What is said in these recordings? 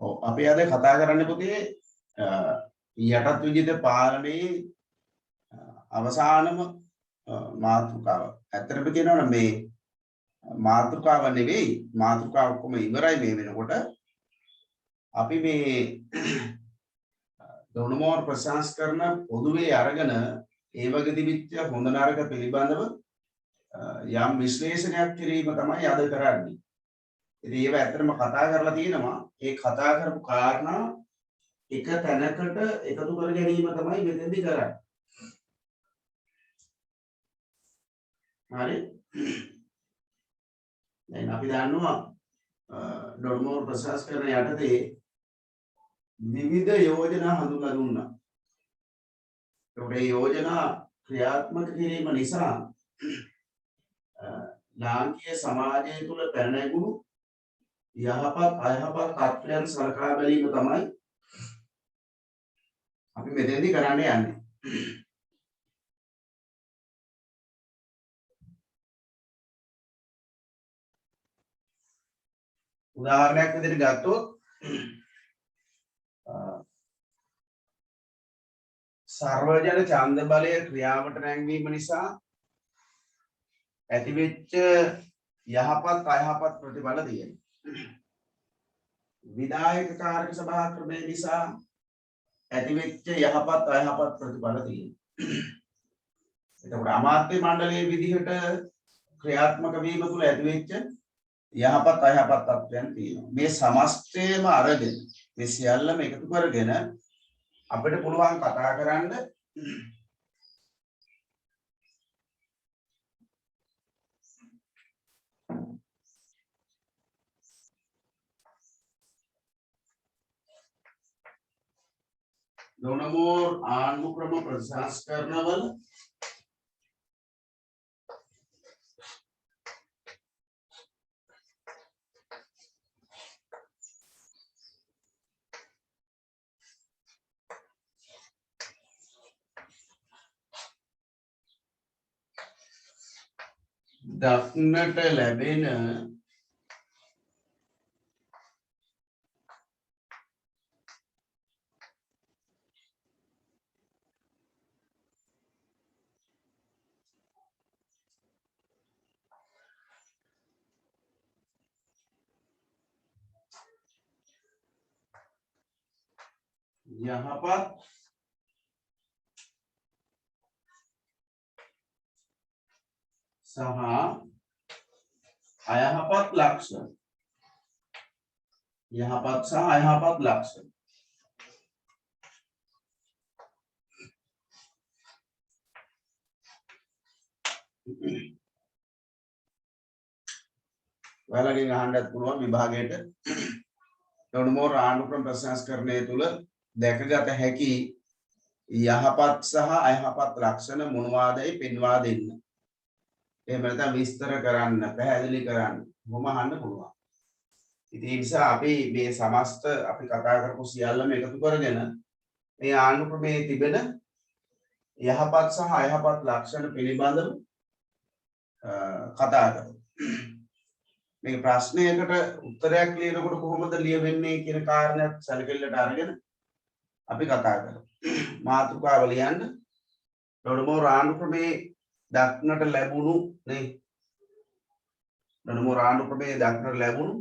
ඔව් අපි අද කතා කරන්නේ පුතේ යටත් විජිත පාලනයේ අවසානම මාතෘකාව. ඇත්තටම කියනවනම් මේ මාතෘකාව නෙවෙයි මාතෘකාව ඔක්කොම ඉවරයි මේ වෙනකොට. අපි මේ දොණුමෝර ප්‍රසංස්කරණ පොදුවේ අරගෙන ඒ වගේ තිබිච්ච හොඳ නරක පිළිබඳව යම් විශ්ලේෂණයක් කිරීම තමයි අද කරන්නේ. ඉතින් ඒව ඇත්තටම කතා කරලා තියෙනවා. ඒ කතා කරපු කාරණා එක තැනකට එකතු කර ගැනීම තමයි මෙතෙන්දී කරන්නේ. හරි. දැන් අපි දන්නවා දොණුමෝර ප්‍රසංස්කරණ යටතේ විවිධ යෝජනා හඳුන්වලා දුන්නා. ඒ යෝජනා ක්‍රියාත්මක කිරීම නිසා ලාංකීය සමාජය තුළ පැන නැගුණු යහපත් අයහපත් තත්ත්වයන් සලකා බැලීම තමයි අපි මෙතෙන්දී කරන්න යන්නේ. උදාහරණයක් විදිහට ගත්තොත් සර්වජන ඡන්ද බලය ක්‍රියාවට නැංවීම නිසා ඇතිවෙච්ච යහපත් අයහපත් ප්‍රතිඵල තියෙනවා. විධායක කාර්ය සභා ක්‍රමය නිසා ඇතිවෙච්ච යහපත් අයහපත් ප්‍රතිඵල තියෙනවා. එතකොට අමාත්‍ය මණ්ඩලයේ විදිහට ක්‍රියාත්මක වීම තුළ ඇතිවෙච්ච යහපත් අයහපත් තත්ත්වයන් තියෙනවා. මේ සමස්තයම අරගෙන මේ සියල්ලම එකතු කරගෙන අපිට පුළුවන් කතා කරන්න දොණුමෝර ආණ්ඩු ක්‍රම ප්‍රසංස්කරණවල දක්නට ලැබෙන යහපත් සහ අයහපත් ලක්ෂණ යහපත් සහ අයහපත් ලක්ෂණ ඔයාලගෙන් අහන්නත් පුළුවන් විභාගයට දොණුමෝර ආණ්ඩු ක්‍රම ප්‍රසංස්කරණය තුල දැකගත හැකි යහපත් සහ අයහපත් ලක්ෂණ මොනවාදයි පෙන්වා දෙන්න. එහෙම නැත්නම් විස්තර කරන්න, පැහැදිලි කරන්න මොම අහන්න පුළුවන්. ඉතින් ඒ නිසා අපි මේ සමස්ත අපි කතා කරපු සියල්ලම එකතු කරගෙන මේ ආණ්ඩු ක්‍රමයේ තිබෙන යහපත් සහ අයහපත් ලක්ෂණ පිළිබඳව කතා කරමු. මේ ප්‍රශ්නයකට උත්තරයක් ලියනකොට කොහොමද ලියවෙන්නේ කියන කාරණයක් සැලකිල්ලට අරගෙන අපි කතා කරමු. මාතෘකාව ලියන්න. දොණුමෝර ආණ්ඩු ක්‍රමයේ දක්නට ලැබුණු නේ දොණුමෝර ආණ්ඩු ක්‍රමයේ දක්නට ලැබුණු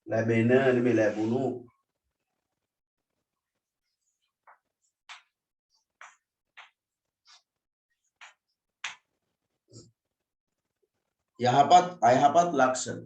ලැබෙන නෙමෙයි ලැබුණු යහපත් අයහපත් ලක්ෂණ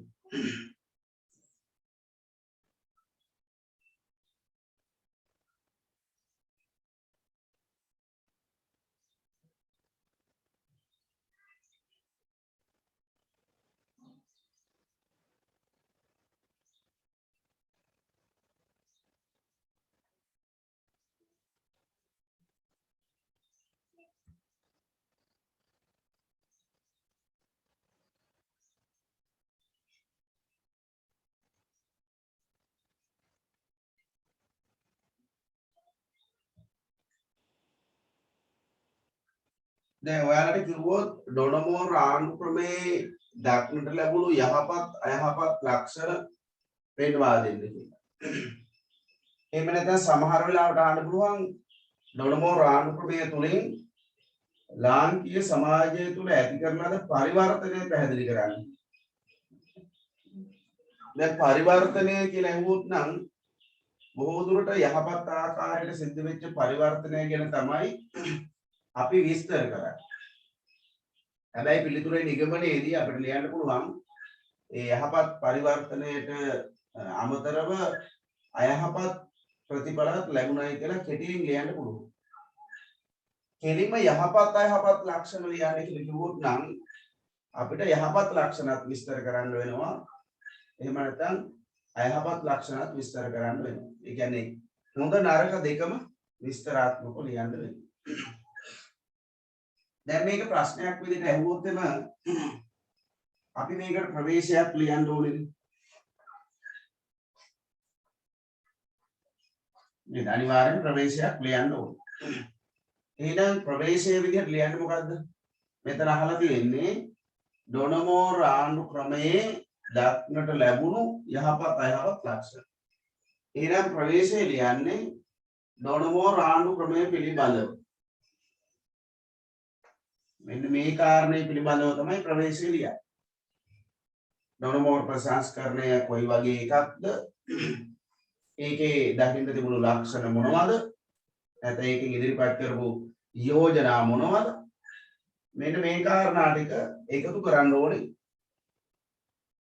දැන් ඔයාලට කිව්වොත් දොණුමෝර ආණ්ඩු ක්‍රමයේ දක්නට ලැබුණු යහපත් අයහපත් ලක්ෂණ පෙන්වා දෙන්න කියලා. එහෙම නැත්නම් සමහර වෙලාවට අහන්න පුළුවන් ඩොනමෝ ආණ්ඩු ක්‍රමය තුලින් ලාංකීය සමාජය තුල ඇති කරන ලද පරිවර්තනය පැහැදිලි කරන්න. දැන් පරිවර්තනය කියලා ඇහුවොත් නම් බොහෝ දුරට යහපත් ආකාරයට සිද්ධ වෙච්ච පරිවර්තනය ගැන තමයි අපි විස්තර කරන්නේ. හැබැයි පිළිතුරේ නිගමනයේදී අපිට ලියන්න පුළුවන් ඒ යහපත් පරිවර්තනයට අමතරව අයහපත් ප්‍රතිඵලات ලැබුණයි කියලා කෙටියෙන් ලියන්න පුළුවන්. කෙලින්ම යහපත් අයහපත් ලක්ෂණ ලියන්න කියලා කිව්වොත් නම් අපිට යහපත් ලක්ෂණත් විස්තර කරන්න වෙනවා. එහෙම නැත්නම් අයහපත් ලක්ෂණත් විස්තර කරන්න වෙනවා. ඒ කියන්නේ හොඳ නරක දෙකම විස්තරාත්මකව ලියන්න වෙනවා. දැන් මේක ප්‍රශ්නයක් විදිහට ඇහුවොත් එම අපි මේකට ප්‍රවේශයක් ලියන්න ඕනේ. මේ අනිවාර්යෙන් ප්‍රවේශයක් ලියන්න ඕනේ. එහෙනම් ප්‍රවේශයේ විදිහට ලියන්නේ මොකද්ද? මෙතන අහලා තියෙන්නේ ඩොනමෝර් ආණ්ඩු ක්‍රමයේ දක්නට ලැබුණු යහපත් අයහපත් ලක්ෂණ. එහෙනම් ප්‍රවේශයේ ලියන්නේ ඩොනමෝර් ආණ්ඩු ක්‍රමයේ පිළිබඳව. මෙන්න මේ කාරණේ පිළිබඳව තමයි ප්‍රවේශයේ ලියන්නේ. ඩොනමෝර් ප්‍රසංස්කරණය කොයි වගේ එකක්ද? ඒකේ දකින්න තිබුණු ලක්ෂණ මොනවද? නැත්නම් ඒකෙන් ඉදිරිපත් කරපු යෝජනා මොනවද? මෙන්න මේ කාරණා ටික එකතු කරන්න ඕනේ.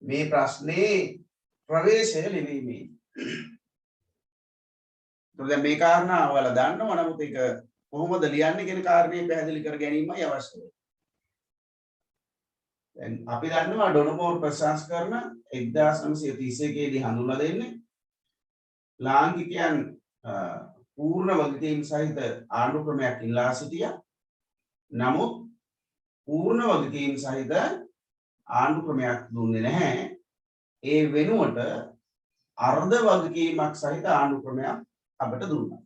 මේ ප්‍රශ්නේ ප්‍රවේශය ලිවීමේ. දැන් මේ කාරණා ඔයාලා දන්නව නමුත් ඒක කොහොමද ලියන්නේ කියන කාරණේ පැහැදිලි කර ගැනීමයි අවශ්‍ය වෙන්නේ. දැන් අපි දන්නවා ඩොනමෝර් ප්‍රසංස්කරණ 1931 දී හඳුන්වලා දෙන්නේ ලාංකිකයන් පූර්ණ වගකීම් සහිත ආණ්ඩු ක්‍රමයක් ඉල්ලා සිටියා. නමුත් පූර්ණ වගකීම් සහිත ආණ්ඩු ක්‍රමයක් දුන්නේ නැහැ. ඒ වෙනුවට අර්ධ වගකීමක් සහිත ආණ්ඩු ක්‍රමයක් අපට දුන්නා.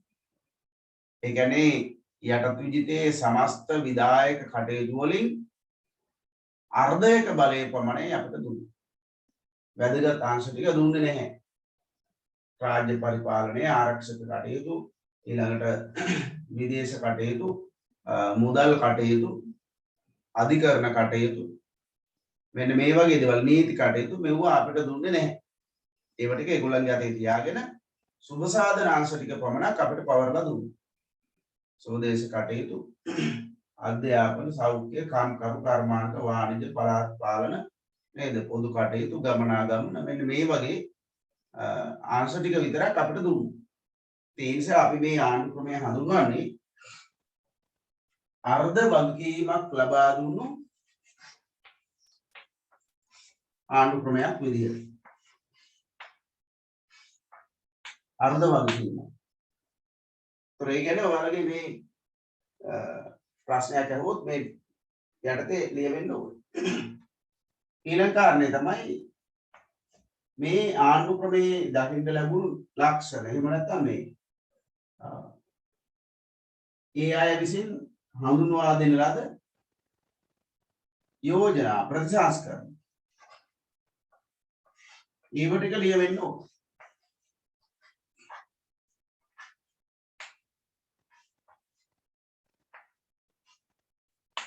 ඒ කියන්නේ යටත් විජිතයේ සමස්ත විධායක කටයුතු වලින් අර්ධයක බලය පමණයි අපට දුන්නේ. වැදගත් අංශ ටික දුන්නේ නැහැ. රාජ්‍ය පරිපාලනයේ ආරක්ෂක කටයුතු, ඊළඟට විදේශ කටයුතු, මුදල් කටයුතු, අධිකරණ කටයුතු, මෙන්න මේ වගේ දේවල් නීති කටයුතු මෙවුවා අපිට දුන්නේ නැහැ. ඒව ටික ඒගොල්ලන්ගේ අතේ තියාගෙන සුබ සාධන අංශ ටික පමණක් අපිට පවර්ලා දුන්නා. ස්වදේශ කටයුතු, අධ්‍යාපන, සෞඛ්‍ය, කාම්කරු, කර්මාන්ත, වාණිජ්‍ය, පළාත් පාලන නේද? පොදු කටයුතු, ගමනාගමන මෙන්න මේ වගේ අංශ ටික විතරක් අපිට දුන්නා. ඒ නිසා අපි මේ ආණ්ඩු ක්‍රමය හඳුන්වන්නේ අර්ධ වගකීමක් ලබා දුන්නු ආණ්ඩු ක්‍රමයක් විදියට. අර්ධ වගකීම. ඒ කියන්නේ ඔයාලගේ මේ ප්‍රශ්නයක් අහුවොත් මේ යටතේ ලියවෙන්න ඕනේ. ඊළඟ කාරණේ තමයි මේ ආණ්ඩු ක්‍රමයේ දකින්න ලැබුණු ලක්ෂණ. එහෙම නැත්නම් මේ ඒ අය විසින් හඳුන්වා දෙන ලද යෝජනා ප්‍රතිසංස්කරණ. ඒව ටික ලියවෙන්න ඕනේ.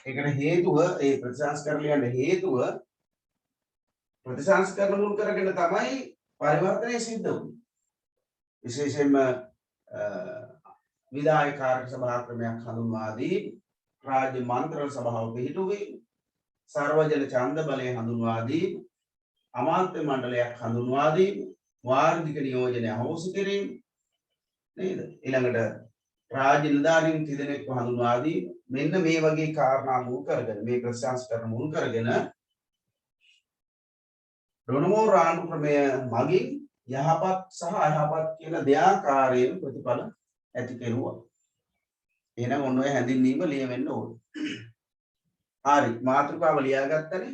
ඒකට හේතුව ඒ ප්‍රතිසංස්කරණ ලියන්න හේතුව ප්‍රතිසංස්කරණ මුල් කරගෙන තමයි පරිවර්තනය සිද්ධ වුනේ. විශේෂයෙන්ම විධායක කාර්ය සභා ක්‍රමයක් හඳුන්වා දී රාජ්‍ය මන්ත්‍රණ සභාව පිහිටුවේ සර්වජන ඡන්ද බලය හඳුන්වා දී අමාත්‍ය මණ්ඩලයක් හඳුන්වා දී වාර්ෂික නියෝජනය අහෝසි කිරීම නේද? ඊළඟට රාජ්‍ය නිලධාරීන් තිදෙනෙක්ව හඳුන්වා දී මෙන්න මේ වගේ කාරණා මුල් කරගෙන මේ ප්‍රතිසංස්කරණ මුල් කරගෙන ඩොනමෝර් ආණ්ඩු ක්‍රමය මගින් යහපත් සහ අයහපත් කියන දෙආකාරයෙන් ප්‍රතිඵල ඇති කෙරුවා. එහෙනම් ඔන්න ඔය හැඳින්වීම ලියවෙන්න ඕනේ. හරි මාතෘකාව ලියාගත්තනේ.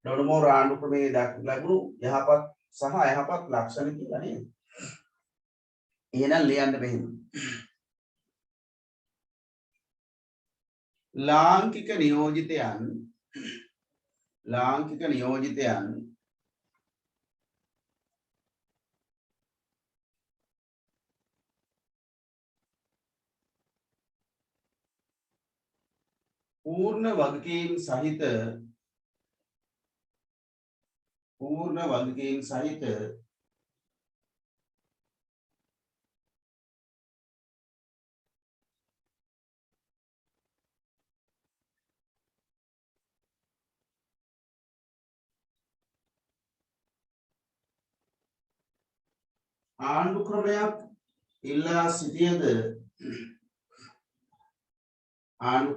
ඩොනමෝර් ආණ්ඩු ක්‍රමයේ ලැබුණු යහපත් සහ අයහපත් ලක්ෂණ කියලා නේද? එහෙනම් ලියන්න මෙහෙම. ලාංකික නියෝජිතයන් पूर्ण वगकीम सहित ආණ්ඩු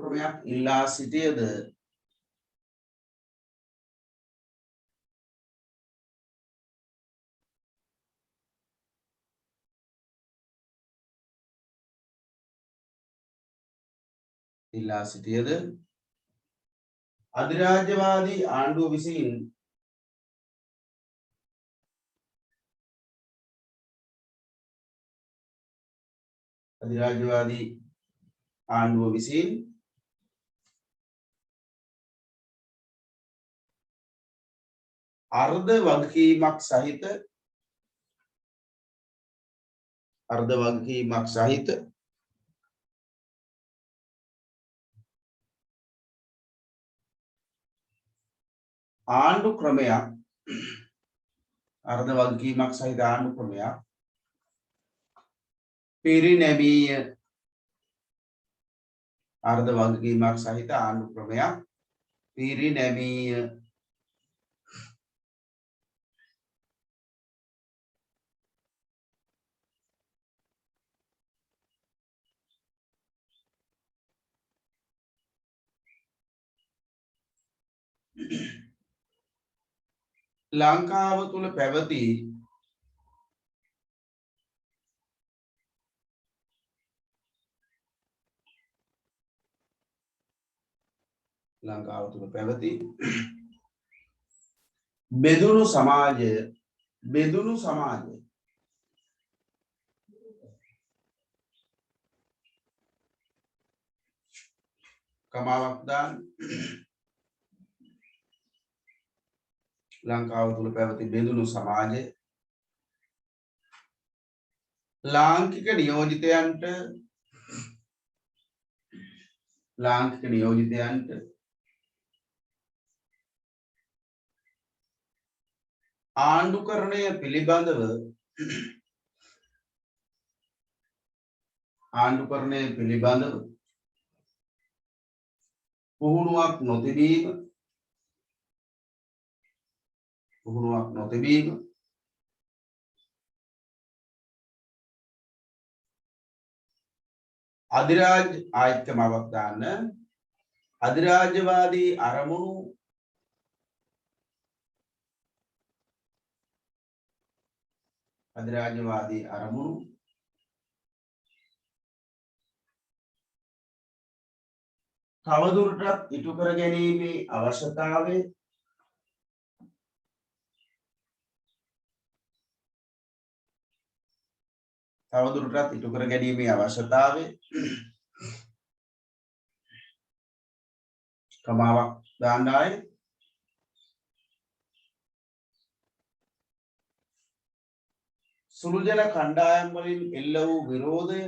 ක්‍රමයක් ඉල්ලා සිටියද අධිරාජ්‍යවාදී ආණ්ඩුව විසින් අර්ධ වගකීමක් සහිත ආණ්ඩු ක්‍රමයක් පිරිනැමීය ලංකාව තුළ පැවති බෙදුණු සමාජය කමාවක් දාන්න ලංකාව තුළ පැවති බෙදුණු සමාජය ලාංකික නියෝජිතයන්ට ආණ්ඩුකරණය පිළිබඳව පුහුණුවක් නොතිබීම අධිරාජ්‍යවාදී අරමුණු තවදුරටත් ඉටු කර ගැනීමේ අවශ්‍යතාවය කමාවක් දාන්න ආයේ සුළු ජන කණ්ඩායම් වලින් එල්ල වූ විරෝධය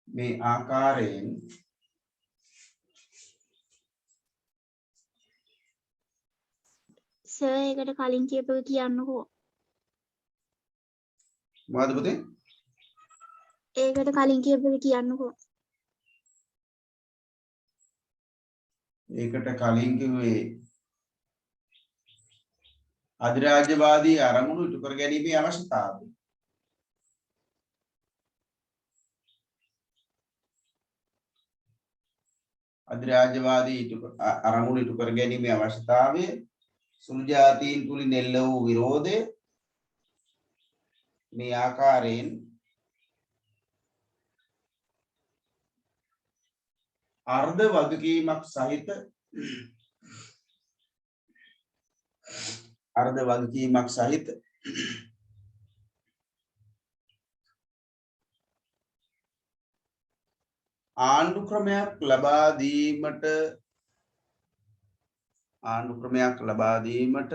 මේ ආකාරයෙන් සර් ඒකට කලින් කියපු එක කියන්නකෝ. මොකද පුතේ? ඒකට කලින් කියපු එක කියන්නකෝ. ඒකට කලින් කිව්වේ අධිරාජ්‍යවාදී අරමුණු ඉටු කර ගැනීමේ අවශ්‍යතාවය. අරමුණු ඉටු කර ගැනීමේ අවශ්‍යතාවය සුළු ජාතීන් තුලින් එල්ල වූ විරෝධය මේ ආකාරයෙන් අර්ධ වගකීමක් සහිත ආණ්ඩු ක්‍රමයක් ලබා දීමට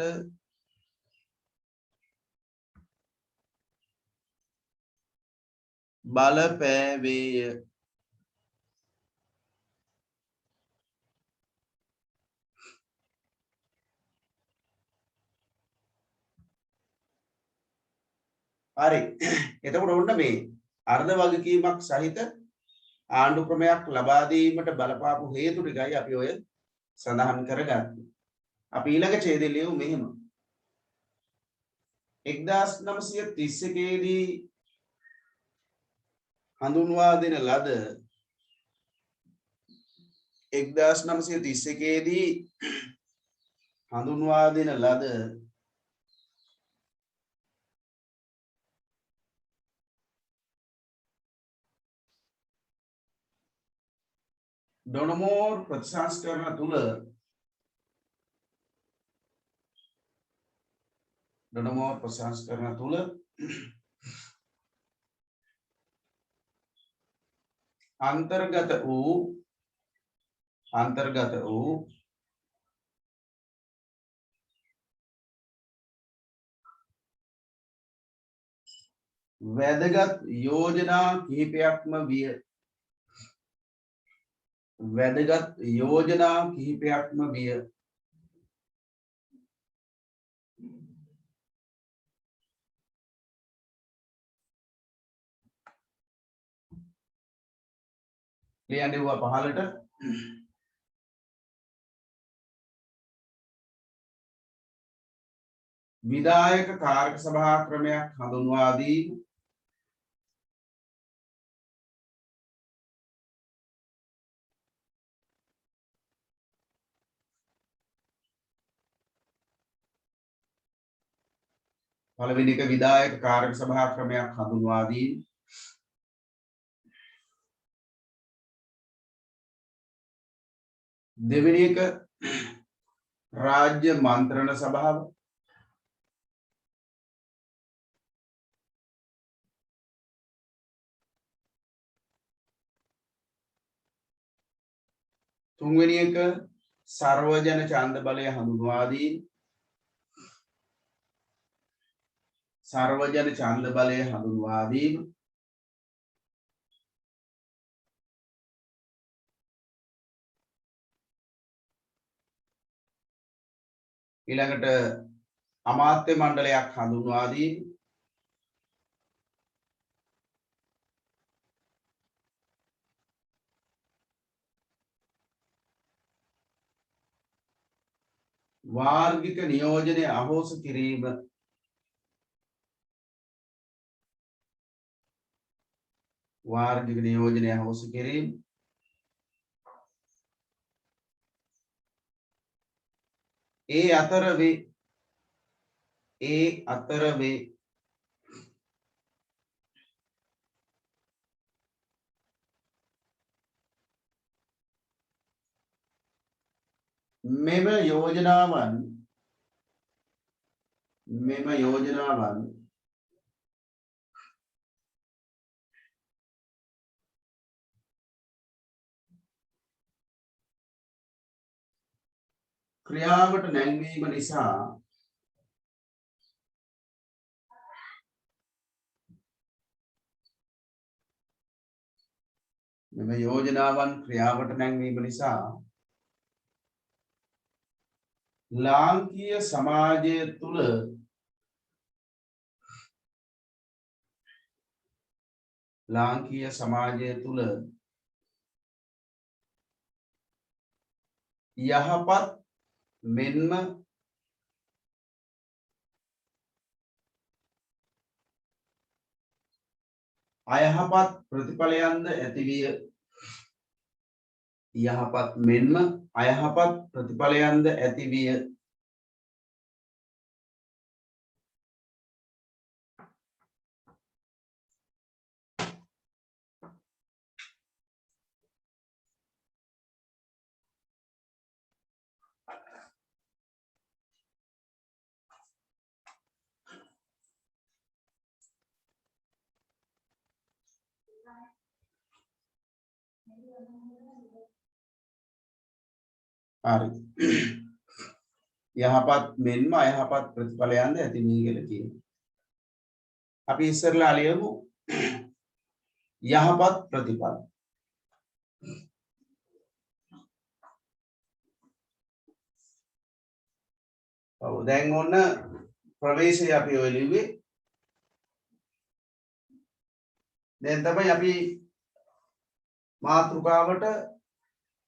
බලපෑවේය. හරි. එතකොට ඔන්න මේ අර්ධ වගකීමක් සහිත ආණ්ඩු ක්‍රමයක් ලබා දීමට බලපාපු හේතු ටිකයි අපි ඔය සඳහන් කරගත්තේ. අපි ඊළඟ ඡේදය ලියමු මෙහෙම. 1931 දී හඳුන්වා දෙන ලද 1931 දී හඳුන්වා දෙන ලද ඩොනමෝර් ප්‍රතිසංස්කරණ තුල අන්තර්ගත වූ වැදගත් යෝජනා කිහිපයක්ම විය. ලියන්නෙවුවා පහලට. විධායක කාර්ක සභා ක්‍රමයක් හඳුන්වා දීම. පළවෙනි එක විධායක කාර්ක සභා ක්‍රමයක් හඳුන්වා දීම. දෙවෙනි එක රාජ්‍ය මන්ත්‍රණ සභාව. තුන්වෙනි එක සර්වජන ඡන්ද බලය හඳුන්වා දීම. ඊළඟට අමාත්‍ය මණ්ඩලයක් හඳුන්වා දීම. වාර්ගික නියෝජනය අහෝසි කිරීම. ඒ අතර වේ මෙම යෝජනාවන් ක්‍රියාවට නැංවීම නිසා ලාංකීය සමාජය තුළ යහපත් මෙන්ම අයහපත් ප්‍රතිඵලයන්ද ඇතිවිය. හරි. යහපත් මෙන්ම අයහපත් ප්‍රතිඵලයන්ද ඇති මේ කියලා කියනවා. අපි ඉස්සරලා ලියමු යහපත් ප්‍රතිඵල. ඔව් දැන් ඔන්න ප්‍රවේශය අපි ඔය ලිව්වේ. දැන් තමයි අපි මාතෘකාවට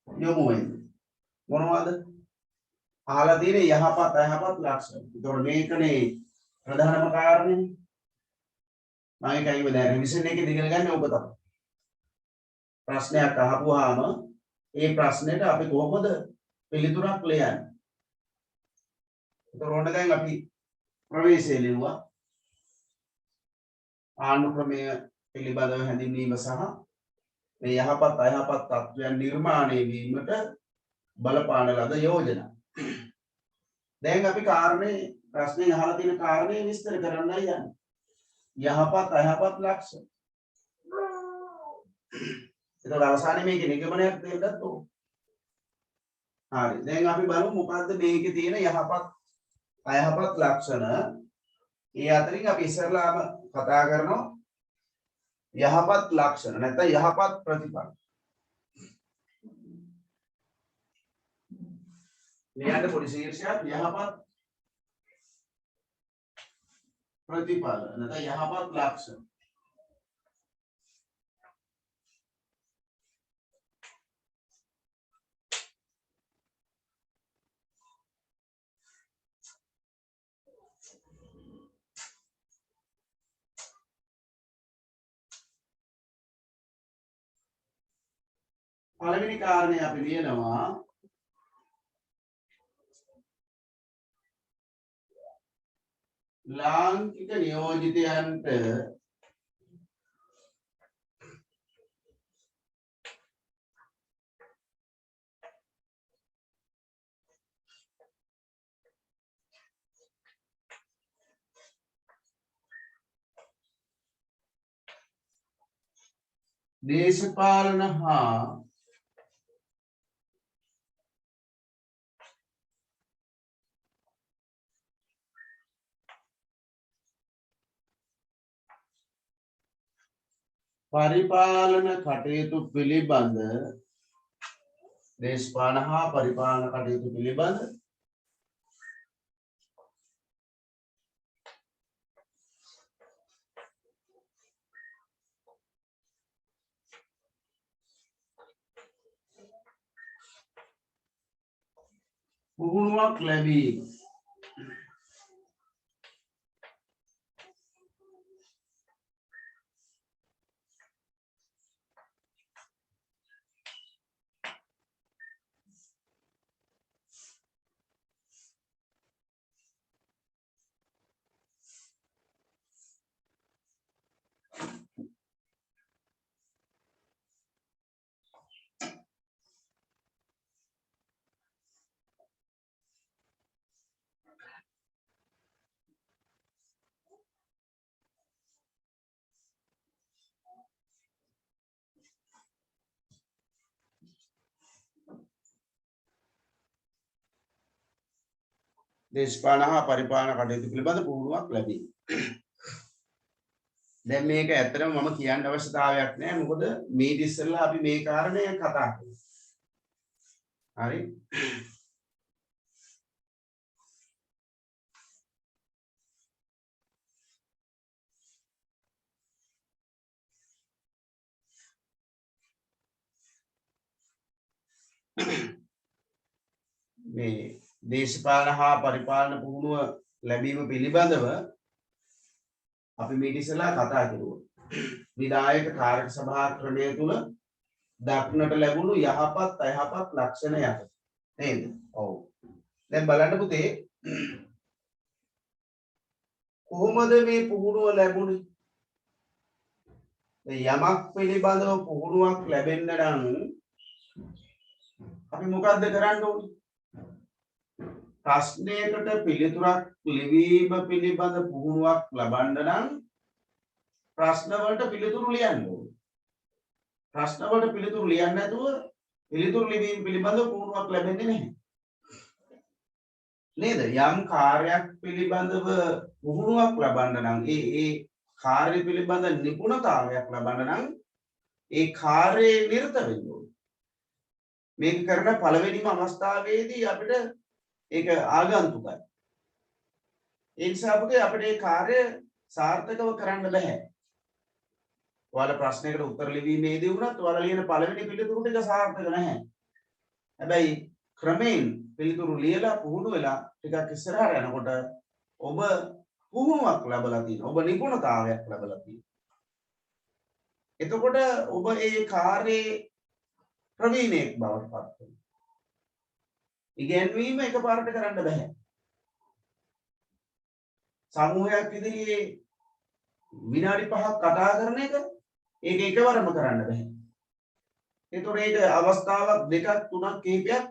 යොමු වෙන්නේ. මොනවද? අහලා තියෙන යහපත් අයහපත් ලක්ෂණ. ඒතකොට මේකනේ ප්‍රධානම කාරණේ. මම ඒකයි දැන් රිවිෂන් එකේ ඉගෙන ගන්න ඔබ තමයි. ප්‍රශ්නයක් අහපුවාම ඒ ප්‍රශ්නෙට අපි කොහොමද පිළිතුරක් ලියන්නේ? ඒතකොට දැන් අපි ප්‍රවේශය ලිව්වා. ආනුක්‍රමය පිළිබඳව හැඳින්වීම සහ මේ යහපත් අයහපත් තත්ත්වයන් නිර්මාණය වීමට බලපාන ලද යෝජනා. දැන් අපි කාරණේ ප්‍රශ්නේ අහලා තියෙන කාරණේ විස්තර කරන්නයි යන්නේ. යහපත් අයහපත් ලක්ෂණ. ඒක අවසානයේ මේකේ නිගමනයක් දෙන්නත් ඕන. හරි. දැන් අපි බලමු මොකද්ද මේකේ තියෙන යහපත් අයහපත් ලක්ෂණ. ඒ අතරින් අපි ඉස්සරලාම කතා කරනවා යහපත් ලක්ෂණ නැත්නම් යහපත් ප්‍රතිඵල. ලියන්න පොඩි ශීර්ෂයක් යහපත් ප්‍රතිඵල නැත්නම් යහපත් ලක්ෂණ. පළවෙනි කාරණේ අපි ලියනවා ලාංකික නියෝජිතයන්ට දේශපාලන හා පරිපාලන කටයුතු පිළිබඳ දේශපාලන හා පරිපාලන කටයුතු පිළිබඳ පුහුණුවක් ලැබීම. දේශපාලන හා පරිපාලන කටයුතු පිළිබඳ පුහුණුවක් ලැබීම. දැන් මේක ඇත්තටම මම කියන්න අවශ්‍යතාවයක් නැහැ. මොකද මේ ඉස්සෙල්ලා අපි මේ කාරණය කතා කරා. හරි. මේ දේශපාලන හා පරිපාලන පුහුණුව ලැබීම පිළිබඳව අපි මේ ඉස්සෙල්ලා කතා කරුවා. විධායක කාර්ය සභා ක්‍රමය තුල දක්නට ලැබුණු යහපත් අයහපත් ලක්ෂණ යට නේද? ඔව්. දැන් බලන්න පුතේ කොහොමද මේ පුහුණුව ලැබුණේ? යමක් පිළිබඳව පුහුණුවක් ලැබෙන්න නම් අපි මොකද්ද කරන්න ඕනේ? ප්‍රශ්නයකට පිළිතුරක් ලිවීම පිළිබඳ පුහුණුවක් ලබන්න නම් ප්‍රශ්න වලට පිළිතුරු ලියන්න ඕනේ. ප්‍රශ්න වලට පිළිතුරු ලියන්න නැතුව පිළිතුරු ලිවීම පිළිබඳව පුහුණුවක් ලැබෙන්නේ නැහැ. නේද? යම් කාර්යයක් පිළිබඳව පුහුණුවක් ලබන්න නම් ඒ කාර්ය පිළිබඳ නිපුණතාවයක් ලබන්න නම් ඒ කාර්යයේ නිරත වෙන්න ඕනේ. මේක කරන පළවෙනිම අවස්ථාවේදී අපිට ඒක ආගන්තුකයි. ඒ නිසා අපිට ඒ කාර්ය සාර්ථකව කරන්න බෑ. ඔයාලා ප්‍රශ්නයකට උත්තර ලිවීමේදී වුණත් ඔයාලා ලියන පළවෙනි පිළිතුරු ටික සාර්ථක නැහැ. හැබැයි ක්‍රමයෙන් පිළිතුරු ලියලා පුහුණු වෙලා ටිකක් ඉස්සරහට යනකොට ඔබ පුහුණුවක් ලැබලා තියෙනවා. ඔබ නිපුණතාවයක් ලැබලා තියෙනවා. එතකොට ඔබ ඒ කාර්යයේ ප්‍රවීණයෙක් බවට පත් වෙනවා. ඉගෙනීම එකපාරට කරන්න බෑ. සමූහයක් ඉදිරියේ විනාඩි 5ක් කතා කරන එක ඒක එකවරම කරන්න බෑ. ඒතකොට ඒක අවස්ථාවක් දෙකක් තුනක් කිහිපයක්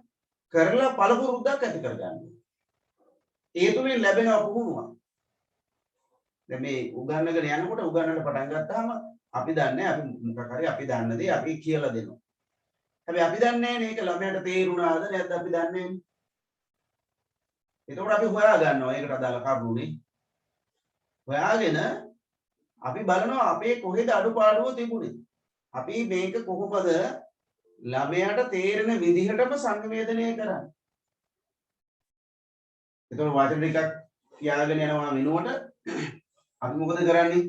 කරලා පළපුරුද්දක් ඇති කරගන්න. ඒ තුලින් ලැබෙන පුහුණුවක්. දැන් මේ උගන්නගෙන යනකොට උගන්නන්න පටන් ගත්තාම අපි දන්නේ අපි මොකක් හරි අපි දන්න දේ අපි කියලා දෙනවා. හැබැයි අපි දන්නේ නැහැ මේක ළමයට තේරුණාද නැද්ද අපි දන්නේ නැහැ. එතකොට අපි හොයා ගන්නවා ඒකට අදාළ කරුණුනේ. හොයාගෙන අපි බලනවා අපේ කොහෙද අඩුපාඩුව තිබුණේ. අපි මේක කොහොමද ළමයාට තේරෙන විදිහටම සංවේදනය කරන්නේ. එතකොට වචන ටිකක් කියාගෙන යනවා වෙනුවට අපි මොකද කරන්නේ?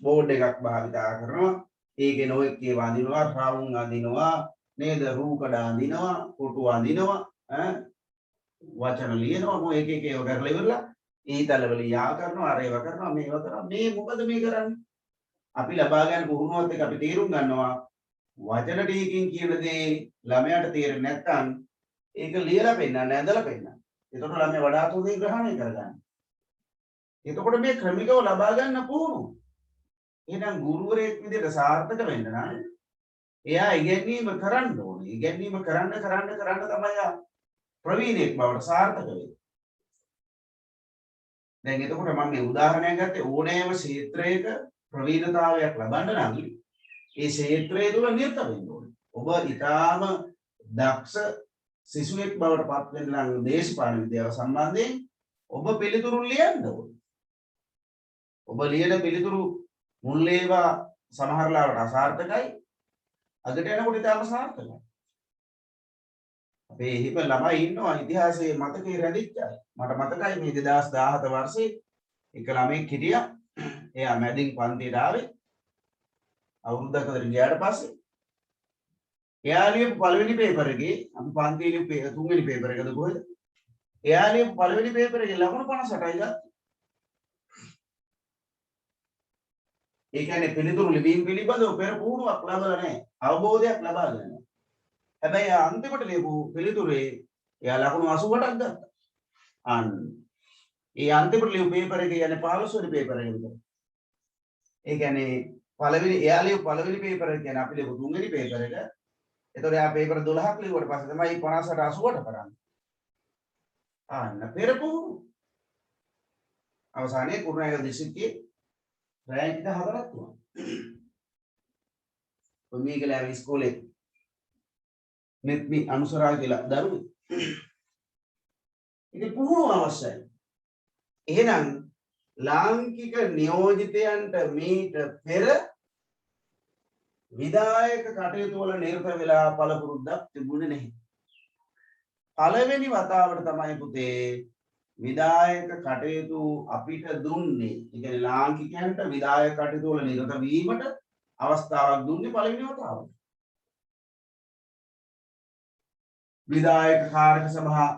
බෝඩ් එකක් භාවිතා කරනවා. ඒකේ නොයෙක් ඒවා අඳිනවා, රවුම් අඳිනවා, නේද? රූකඩ අඳිනවා, කොටු අඳිනවා, වචන ලියනවා, මොකද එක ඒවා කරලා ඉවරලා ඊතලවල යා කරනවා, අර ඒවා කරනවා, මේවා කරනවා. මේ මොකද මේ කරන්නේ? අපි ලබා ගන්න පුහුණුවත් එක්ක අපි තේරුම් ගන්නවා වචන ටිකකින් කියන දේ ළමයාට තේරෙන්නේ නැත්නම් ඒක ලියලා පෙන්නන්න, ඇඳලා පෙන්නන්න. එතකොට ළමයා වඩාත් හොඳින් ග්‍රහණය කරගන්නවා. එතකොට මේ ක්‍රමිකව ලබා ගන්න පුහුණුව. එහෙනම් ගුරුවරයෙක් විදිහට සාර්ථක වෙන්න නම් එයා ඉගෙනීම කරන්න ඕනේ. ඉගෙනීම කරන්න තමයි ප්‍රවීණයෙක් බවට සාර්ථක වෙන්නේ. දැන් එතකොට මම මේ උදාහරණයක් ගත්තේ ඕනෑම ක්ෂේත්‍රයක ප්‍රවීණතාවයක් ලබන්න නම් ඒ ක්ෂේත්‍රය තුළ නිරත වෙන්න ඕනේ. ඔබ ඊටාම දක්ෂ සිසුවෙක් බවට පත් වෙන්න නම් දේශපාලන විද්‍යාව සම්බන්ධයෙන් ඔබ පිළිතුරු ලියන්න ඕනේ. ඔබ ලියන පිළිතුරු මුල් ඒවා සමහර ලාවට අසාර්ථකයි. අදට යනකොට ඊටාම සාර්ථකයි. අපේ හිම ළමයි ඉන්නවා ඉතිහාසයේ මතකේ රැඳිච්ච අය. මට මතකයි මේ 2017 වර්ෂයේ එක ළමෙක් හිටියා. එයා මැදින් පන්තියට ආවේ. අවුරුද්දකට ගියාට පස්සේ එයා ලියපු පළවෙනි පේපර් එකේ අපි පන්තියේ තුන්වෙනි පේපර් එකද කොහෙද? එයා ලියපු පළවෙනි පේපර් එකේ ලකුණු 58යි ගත්තා. ඒ කියන්නේ පිළිතුරු ලිවීම පිළිබඳව පෙර පුහුණුවක් ලබලා නැහැ. අවබෝධයක් ලබා ගන්නවා. හැබැයි අන්තිමට ලියපු පිළිතුරේ එයා ලකුණු 88ක් ගත්තා. අන්න. ඒ අන්තිමට ලියපු පේපර් එකේ කියන්නේ 15 වෙනි පේපර් එක විතර. ඒ කියන්නේ එයා ලියපු පළවෙනි පේපර් එක කියන්නේ අපි ලියපු තුන්වෙනි පේපර් එක. එතකොට එයා පේපර් 12ක් ලියුවට පස්සේ තමයි 58 88 කරන්නේ. අන්න පෙර පුහුණුව. අවසානයේ කුරුණෑගල දිස්ත්‍රික්කයේ රෑන්ක් එක 4ක් වුණා. මේකලා ඉස්කෝලේ මෙත්මි අනුසරා කියලා දරුවෙක්. ඉතින් පුහුණුව අවශ්‍යයි. එහෙනම් ලාංකික නියෝජිතයන්ට මීට පෙර විධායක කටයුතු වල නිරත වෙලා පළපුරුද්දක් තිබුණේ නැහැ. පළවෙනි වතාවට තමයි පුතේ විධායක කටයුතු අපිට දුන්නේ. ඒ කියන්නේ ලාංකිකයන්ට විධායක කටයුතු වල නිරත වීමට අවස්ථාවක් දුන්නේ පළවෙනි වතාවට. විධායක කාර්ක සභා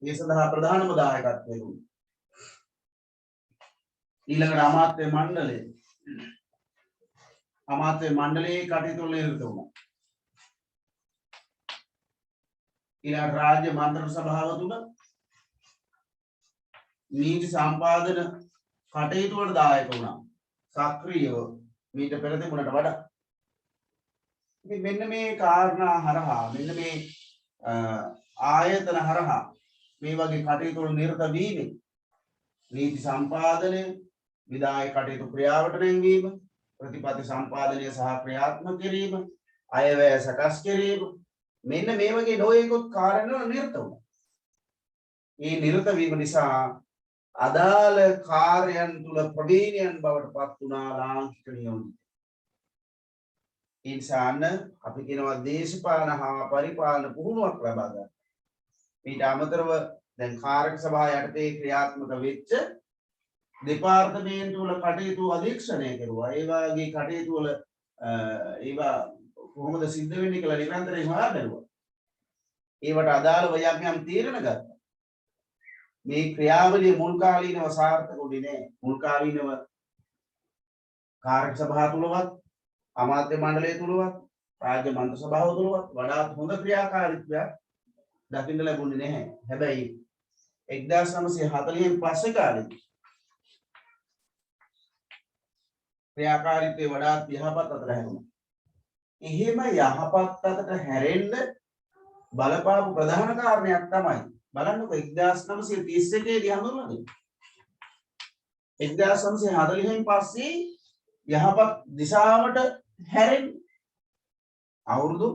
ඒ සඳහා ප්‍රධානම දායකත්වය දුන්නා. ඊළඟට අමාත්‍ය මණ්ඩලය මණ්ඩලයේ කටයුතු වල නිරත වුණා. ඊළඟ රාජ්‍ය මන්ත්‍රණ සභාව තුල නීති සම්පාදන කටයුතු වල දායක වුණා. සක්‍රියව මීට පෙර තිබුණට වඩා. ඉතින් මෙන්න මේ කාරණා හරහා මෙන්න මේ ආයතන හරහා මේ වගේ කටයුතු වල නිරත වීම නීති සම්පාදනය විධායක කටයුතු ක්‍රියාවට නැංවීම ප්‍රතිපත්ති සම්පාදනය සහ ක්‍රියාත්මක කිරීම අයවැය සකස් කිරීම මෙන්න මේ වගේ නොයෙකුත් කාර්යවල නිරත වුණා. මේ නිරත වීම නිසා අදාළ කාර්යයන් තුල ප්‍රවීණයන් බවට පත් වුණා ලාංකික නියෝජිත. ඒ නිසා අපි කියනවා දේශපාලන හා පරිපාලන පුහුණුවක් ලබා ගන්න. ඊට අමතරව දැන් කාර්ය සභාව යටතේ ක්‍රියාත්මක වෙච්ච දෙපාර්තමේන්තු වල කටයුතු අධීක්ෂණය කරුවා. ඒ වගේ කටයුතු වල ඒවා කොහොමද සිද්ධ වෙන්නේ කියලා නිරන්තරයෙන් හොයා බැලුවා. ඒවට අදාළව යම් තීරණ ගත්තා. මේ ක්‍රියාවලිය මුල් කාලීනව සාර්ථක වුණේ නැහැ. මුල් කාලීනව කාර්ය සභාව තුලවත් අමාත්‍ය මණ්ඩලය තුලවත් රාජ්‍ය මන්ත්‍රී සභාව තුලවත් වඩාත් හොඳ ක්‍රියාකාරීත්වයක් දකින්න ලැබුණේ නැහැ. හැබැයි 1940න් පස්සේ කාලේ ක්‍රියාකාරීත්වය වඩාත් යහපත් අතට හැරුණා. එහෙම යහපත් අතට හැරෙන්න බලපාපු ප්‍රධාන කාරණයක් තමයි බලන්නකො 1931 දී හඳුන්වලා දෙන්නේ. 1940න් පස්සේ යහපත් දිශාවට හැරෙන්න අවුරුදු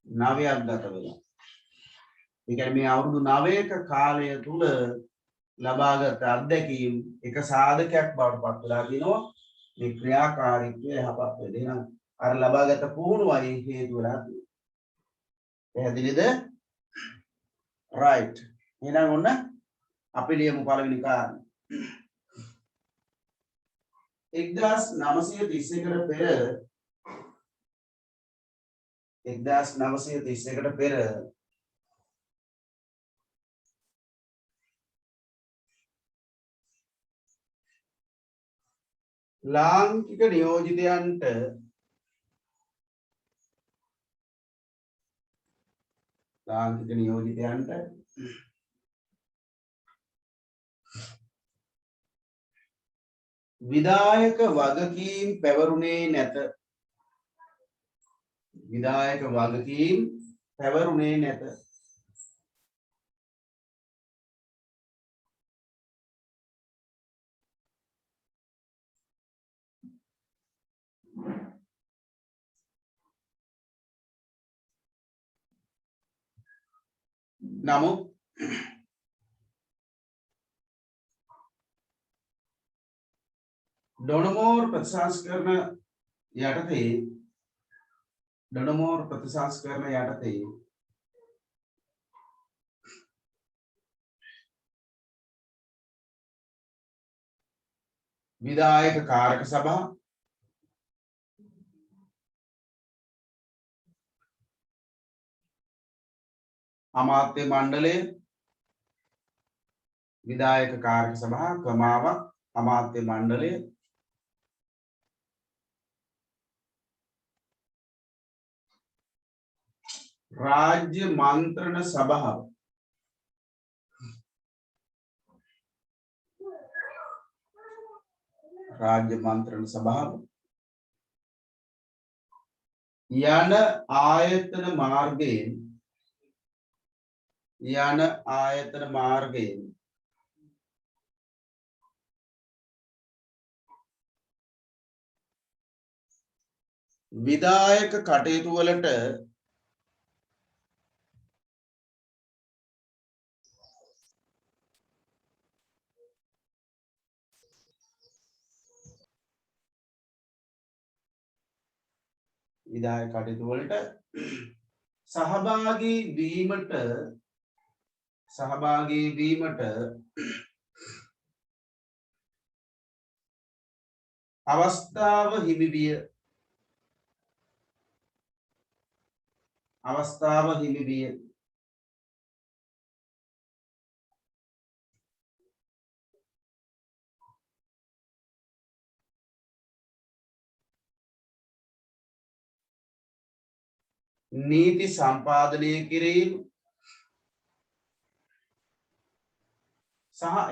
9ක් ගත වෙනවා. ඒ කියන්නේ මේ අවුරුදු 9ක කාලය තුල ලබාගත් අත්දැකීම් එක සාධකයක් බවට පත් වෙලා දිනවා. මේ ක්‍රියාකාරීත්වය යහපත් වෙන්නේ නම් අර ලබාගත් පුහුණුවයි හේතු වෙලා තියෙනවා. පැහැදිලිද? right. එහෙනම් ඔන්න අපි ලියමු පළවෙනි කාරණය. 1931කට පෙර ලාංකික නියෝජිතයන්ට විධායක වගකීම් පැවරුණේ නැත. නමුත් ඩොනමෝර් ප්‍රතිසංස්කරණ යටතේ විධායක කාරක සභා අමාත්‍ය මණ්ඩලය විධායක කාරක සභා ක්‍රමාවක් අමාත්‍ය මණ්ඩලය රාජ්‍ය මන්ත්‍රණ සභාව යන ආයතන මාර්ගයෙන් විධායක කටයුතු වලට සහභාගී වීමට අවස්ථාව හිමි විය. නීති සම්පාදනය කිරීම සහ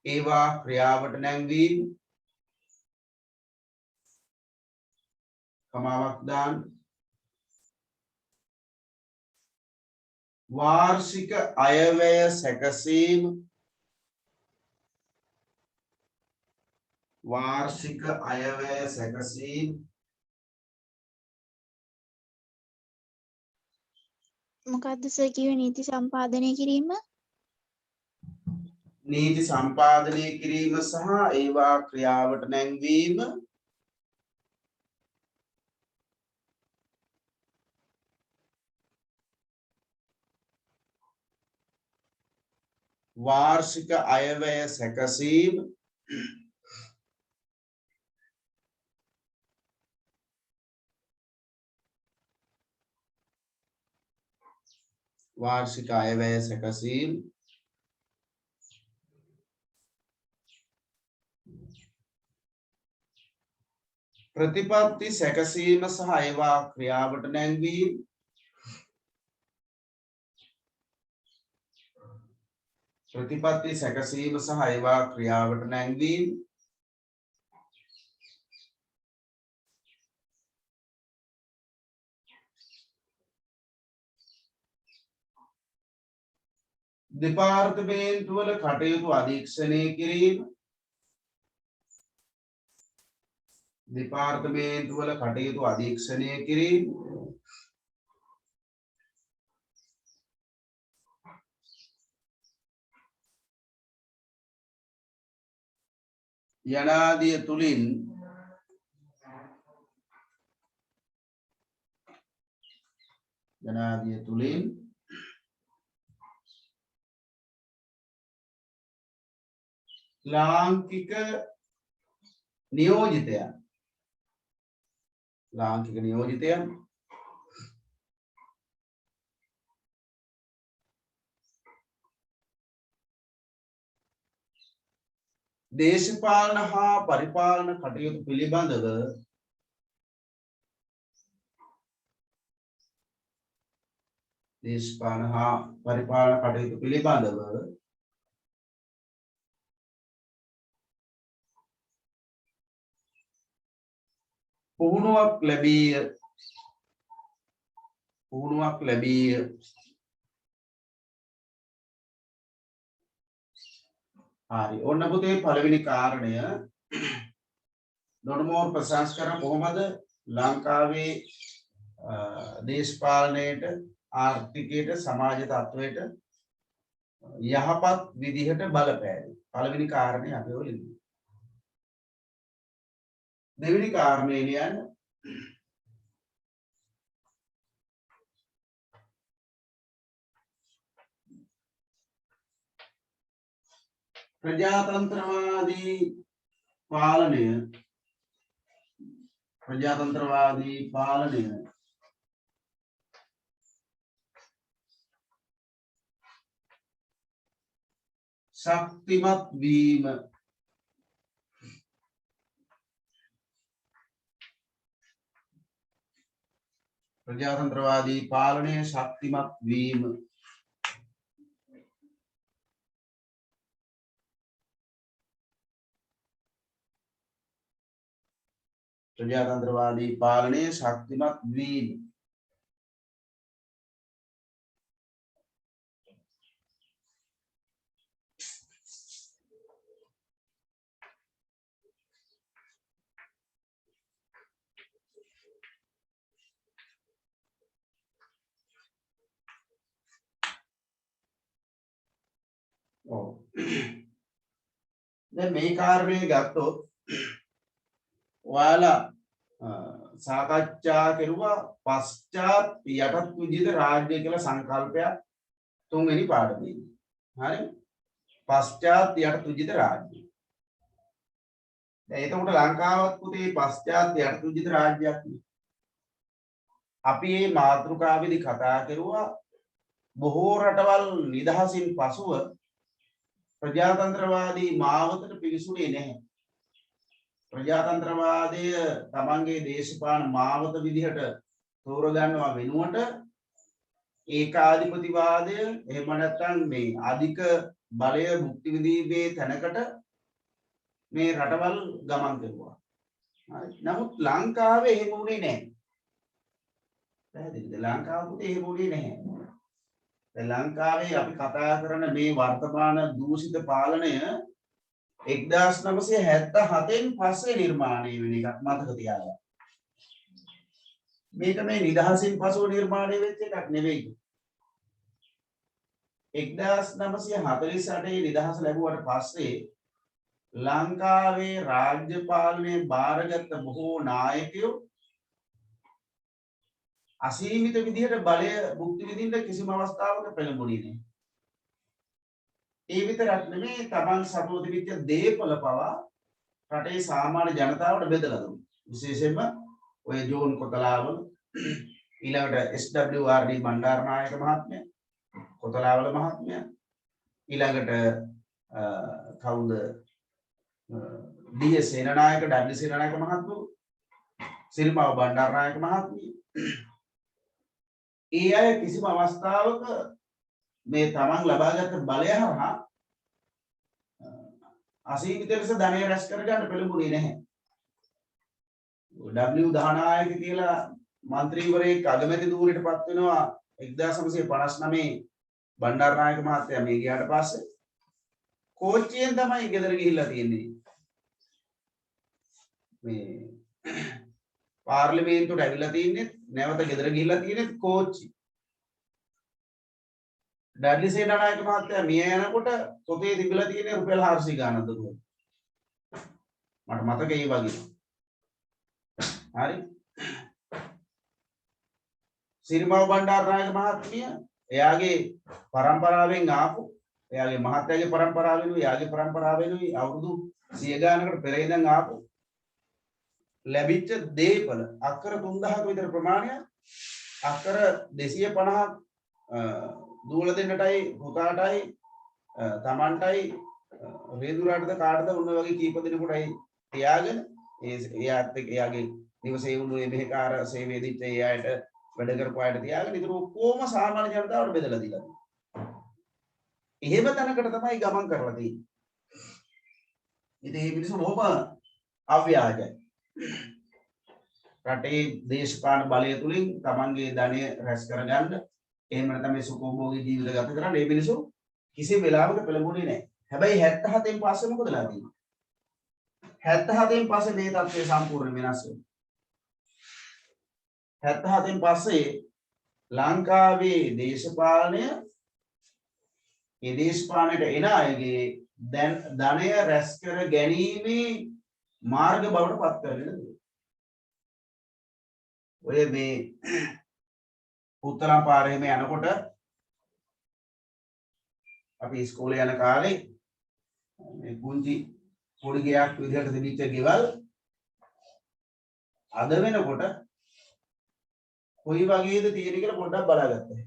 ඒවා ක්‍රියාවට නැංවීම. කමාවක් දාන්න. वार्षिक अयव्यय सැකසීම वार्षिक अयव्यय सැකසීම මොකද්ද සර් කිව්වේ නීති සම්පාදනය කිරීම? නීති සම්පාදනය කිරීම සහ ඒවා ක්‍රියාවට නැංවීම वार्षिक अयव्यय सැකසීම वार्षिक अयव्यय सැකසීම प्रतिपत्ति සැකසීම සහ ඒවා ක්‍රියාවට නැංවීම प्रतिपत्ति සැකසීම සහ ඒවා ක්‍රියාවට නැංවීම දෙපාර්තමේන්තුවල කටයුතු අධීක්ෂණය කිරීම දෙපාර්තමේන්තුවල කටයුතු අධීක්ෂණය කිරීම යනාදිය තුලින් ලාංකික නියෝජිතයන් දේශපාලන හා පරිපාලන කටයුතු පිළිබඳව පුහුණුවක් ලැබී හරි ඔන්න පුතේ පළවෙනි කාරණය නොඩමෝර් ප්‍රශංස කරන කොහොමද ලංකාවේ දේශපාලනයට ආර්ථිකයට සමාජ තත්ත්වයට යහපත් විදිහට බලපෑවේ පළවෙනි කාරණය අපි ඔය ලියමු දෙවෙනි කාරණය ලියන්න प्रजातंत्रवादी पालनය ශක්තිමත් වීම प्रजातंत्रवादी पालनය ශක්තිමත් වීම प्रजातंत्रवादी पालनය ශක්තිමත් වීම දැන් මේ කාරණේ ගත්තොත් ඔයාලා සාකච්ඡා කෙරුවා පශ්චාත් යටත් විජිත රාජ්‍ය කියලා සංකල්පයක් තුන්වෙනි පාඩමේදී. හරි? පශ්චාත් යටත් විජිත රාජ්‍ය. දැන් එතකොට ලංකාවත් පුතේ පශ්චාත් යටත් විජිත රාජ්‍යයක් නේ. අපි මේ මාතෘකාවේදී කතා කරුවා බොහෝ රටවල් නිදහසින් පසුව ප්‍රජාතන්ත්‍රවාදී මාවතට පිවිසුනේ නැහැ. ප්‍රජාතන්ත්‍රවාදය තමන්ගේ දේශපාලන මාවත විදිහට තෝරගන්නවා වෙනුවට ඒකාධිපතිවාදය එහෙම නැත්නම් මේ අධික බලය භුක්ති විඳීමේ තැනකට මේ රටවල් ගමන් කරුවා. හරි. නමුත් ලංකාවේ එහෙම වුණේ නැහැ. පැහැදිලිද? ලංකාව පුතේ එහෙම වුණේ නැහැ. ලංකාවේ අපි කතා කරන මේ වර්තමාන දූෂිත පාලනය 1977න් පස්සේ නිර්මාණය වෙන එකක් මතක තියාගන්න. මේක මේ නිදහසින් පසුව නිර්මාණය වෙච්ච එකක් නෙවෙයි. 1948 නිදහස ලැබුවට පස්සේ ලංකාවේ රාජ්‍ය පාලනය බාරගත් බොහෝ නායකයෝ අසීමිත විදිහට බලය භුක්ති විඳින්න කිසිම අවස්ථාවක පෙළඹුණේ නැහැ. ඒ විතරක් නෙමෙයි තමන් සතුව තිබිච්ච දේපල පවා රටේ සාමාන්‍ය ජනතාවට බෙදලා දුන්නා. විශේෂයෙන්ම ඔය ජෝන් කොතලාවල ඊළඟට SWRD බණ්ඩාරනායක මහත්මයා, කොතලාවල මහත්මයා, ඊළඟට කවුද DS සේනානායක, W සේනානායක මහත්මයා, සිරිමාව බණ්ඩාරනායක මහත්මිය. ඒ අය කිසිම අවස්ථාවක මේ තමන් ලබාගත් බලය හරහා අසීමිත ලෙස ධනය රැස් කරගන්න පෙළඹුණේ නැහැ. W දහනායක කියලා മന്ത്രിවරයෙක් අගමැති ධූරයටපත් වෙනවා 1959 බණ්ඩාරනායක මහත්තයා මේ ගියාට පස්සේ කෝච්චියෙන් තමයි ගෙදර ගිහිල්ලා තියෙන්නේ. මේ පාර්ලිමේන්තුවට ඇවිල්ලා තින්නේ නැවත ගෙදර ගිහිල්ලා තියෙන්නේ කෝච්චි. ඩඩ්ලි සේනානායක මහත්තයා මිය යනකොට පොතේ තිබිලා තියෙන්නේ රුපියල් 400 ගානක් දුන්නා. මට මතකයි ඒ වගේ. හරි. සිරිමාව බණ්ඩාරනායක මහත්මිය එයාගේ පරම්පරාවෙන් ආපු එයාගේ මහත්තයාගේ පරම්පරාවෙනුයි එයාගේ පරම්පරාවෙනුයි අවුරුදු 100 ගානකට පෙර ඉඳන් ආපු ලැබිච්ච දේපල අක්කර 3000ක විතර ප්‍රමාණයක් අක්කර 250ක් දූල දෙන්නටයි පුතාටයි තමන්ටයි වේදුරාටද කාටද උන්න වගේ කීප දෙනෙකුටයි තියාගෙන එයාත් එයාගේ නිවසේ වුණු මේ මෙහෙකාර සේවයේ දීච්ච ඒ අයට වැඩ කරපු අයට තියාගෙන ඉතින් ඔක්කොම සාමාන්‍ය ජනතාවට බෙදලා දීලා තියෙනවා. එහෙම තැනකට තමයි ගමන් කරලා තියෙන්නේ. ඉතින් මේ මිනිස්සු බොහොම අව්‍යාජයි. රටේ දේශපාලන බලය තුලින් තමන්ගේ ධනය රැස් කරගන්න එහෙම නැත්නම් මේ සුඛෝභෝගී ජීවිත ගත කරන්න මේ මිනිස්සු කිසි වෙලාවක පෙළඹුණේ නැහැ. හැබැයි 77න් පස්සේ මොකදලා තියෙන්නේ? 77න් පස්සේ මේ තත්ත්වය සම්පූර්ණ වෙනස් වෙනවා. 77න් පස්සේ ලංකාවේ දේශපාලනය ඒ දේශපාලනයට එන අයගේ දැන් ධනය රැස් කර ගැනීමේ මාර්ග බවට පත් කරගෙන තියෙනවා. ඔය මේ උත්තරම් පාරේ මේ යනකොට අපි ඉස්කෝලේ යන කාලේ මේ පුංචි පොඩි ගයක් විදිහට තිබිච්ච ගෙවල් අද වෙනකොට කොයි වගේද තියෙන්නේ කියලා පොඩ්ඩක් බලාගත්තා.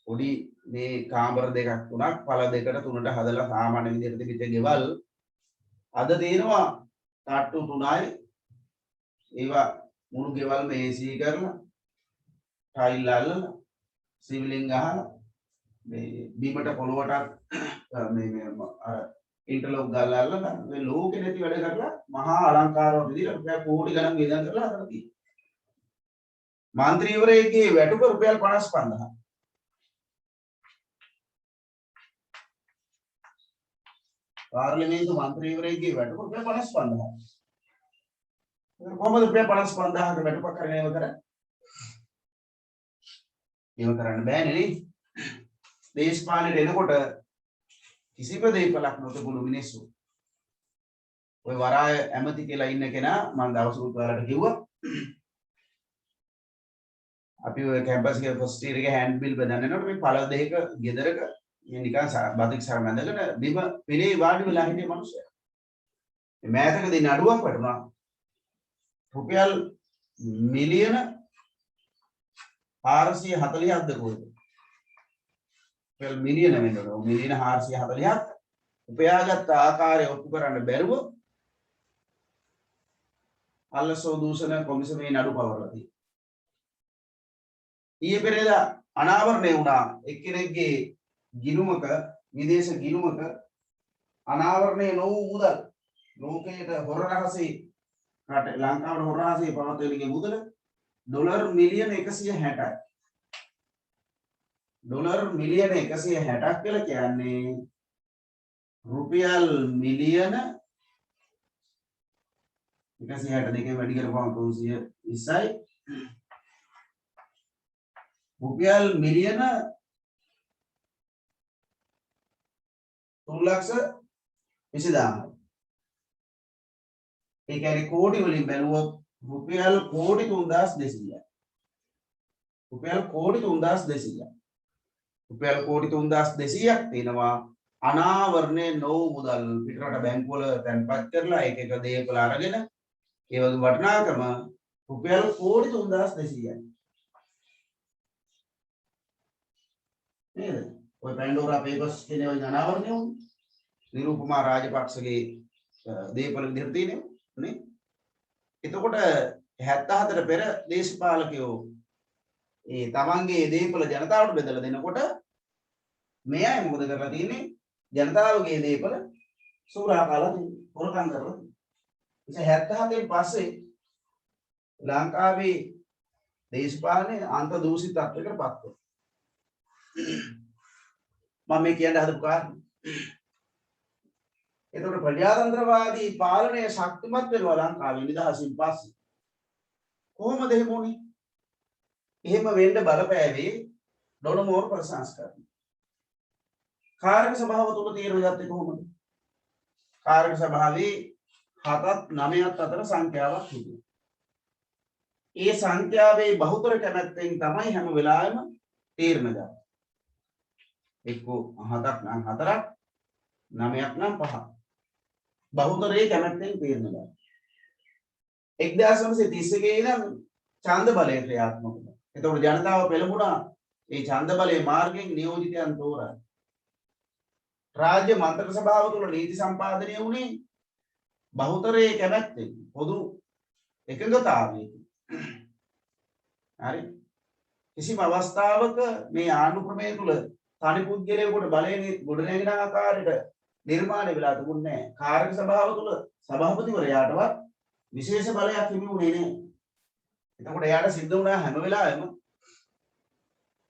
පොඩි මේ කාමර දෙකක් තුනක් පළ දෙකට තුනට හදලා සාමාන්‍ය විදිහට තිබිච්ච ගෙවල් අද තියෙනවා තට්ටු 3යි. ඒවා මුළු ගෙවල්ම AC කරලා ටයිල් අල්ලලා සිවිලින් ගහලා මේ බිමට පොළොවට මේ ඉන්ටර්ලොක් ගාලා අල්ලලා මේ ලෝකෙ නැති වැඩ කරලා මහා අලංකාරව විදිහට රුපියල් කෝටි ගණන් වියදම් කරලා හදලා තියෙනවා. මන්ත්‍රීවරයෙක්ගේ වැටුප රුපියල් 55000. පාර්ලිමේන්තු මන්ත්‍රීවරයෙක්ගේ වැටුප රුපියල් 55000. කොහොමද රුපියල් 55000ක වැටුපක් කරගෙන ඉව කරන්නේ? ඉව කරන්න බෑනේ නේ. දේශපාලනයට එනකොට කිසිම දෙයක්ලක් නොතිබුණු මිනිස්සු. ඔය වරාය ඇමති කියලා ඉන්න කෙනා මම දවසකුත් ඔයාලට කිව්වා. අපි ඔය කැම්පස් එකේ ෆස්ට් ඉයර් එකේ හෑන්ඩ් බිල් බෙදන්න යනකොට මේ පළ දෙක ගෙදරක මේ නිකන් බතික් සර මැදගෙන බිම පිළේ වාඩි වෙලා හිටිය මිනිස්සයා. මේ මෑතකදී නඩුවක් වටුණා. රුපියල් මිලියන 440ක්ද කොහෙද? රුපියල් මිලියන වෙනවා. මිලියන 440ක් උපයාගත් ආකාරය ඔප්පු කරන්න බැරුව අල්ලසෝ දූෂණ කොමිසමේ නඩු පවරලා තියෙනවා. ඊයේ පෙරේදා අනාවරණය වුණා එක්කෙනෙක්ගේ ගිණුමක විදේශ ගිණුමක අනාවරණය නොවූ මුදල් ලෝකයට හොර රහසේ රට ලංකාවට හොර රහසේ පවත්වන එකේ මුදල ඩොලර් මිලියන 160යි. ඩොලර් මිලියන 160ක් කියලා කියන්නේ රුපියල් මිලියන 162 වැඩි කරපුවම 320යි රුපියල් මිලියන 3,20,000යි. ඒ කියන්නේ කෝටි වලින් බැලුවොත් රුපියල් කෝටි 3,200යි. රුපියල් කෝටි 3,200යි. රුපියල් කෝටි 3,200ක් තියෙනවා අනාවරණය නොවු මුදල් පිටරට බැංකුවල තැන්පත් කරලා එක එක දේපල අරගෙන ඒ වගේ වටිනාකම රුපියල් කෝටි 3,200යි. නේද? ඔය පැන්ඩෝරා පේපර්ස් කියන ඔය අනාවරණය වුනේ නිරූපමා රාජපක්ෂගේ දේපල විදිහට තියෙනවා නේ. එතකොට 74ට පෙර දේශපාලකයෝ ඒ තමන්ගේ දේපල ජනතාවට බෙදලා දෙනකොට මේ අය මොකද කරලා තියෙන්නේ? ජනතාවගේ දේපල සූරා කාලා තියෙනවා. හොරකම් කරලා තියෙනවා. 77න් පස්සේ ලංකාවේ දේශපාලනයේ අන්ත දූෂිත තත්ත්වයකට පත් වුණා. මම මේ කියන්න හදපු කාරණා. එතකොට ප්‍රජාතන්ත්‍රවාදී පාලනය ශක්තිමත් වෙනවා ලංකාවේ නිදහසින් පස්සේ. කොහොමද එහෙම වුනේ? එහෙම වෙන්න බලපෑවේ ඩොනමෝර් ප්‍රසංස්කරණය. කාර්ක සභාව තුල තීරණ ගත්තේ කොහොමද? කාර්ක සභාවේ 7ත් 9ත් අතර සංඛ්‍යාවක් තිබුණා. ඒ සංඛ්‍යාවේ බහුතර කැමැත්තෙන් තමයි හැම වෙලාවෙම තීරණ ගත්තේ. එක්ක 7ක් නම් 4ක් 9ක් නම් 5ක්. බහුතරයේ කැමැත්තෙන් තීරණ ගත්තා. 1931 ඉඳන් ඡන්ද බලය ක්‍රියාත්මක වුණා. එතකොට ජනතාව පෙළඹුණා මේ ඡන්ද බලයේ මාර්ගයෙන් නියෝජිතයන් තෝරන්න. රාජ්‍ය මන්ත්‍රක සභාව තුළ නීති සම්පාදනය වුණේ බහුතරයේ කැමැත්තෙන් පොදු එකඟතාවයකින්. හරි. කිසිම අවස්ථාවක මේ ආණ්ඩු ක්‍රමය තුළ තනි පුද්ගලයෙකුට බලයෙන් ගොඩනැගෙන ආකාරයට නිර්මාණය වෙලා තිබුණේ නැහැ. කාර්ය සභාව තුළ සභාපතිවරයාටවත් විශේෂ බලයක් හිමි වුණේ නැහැ. එතකොට එයාට සිද්ධ වුණා හැම වෙලාවෙම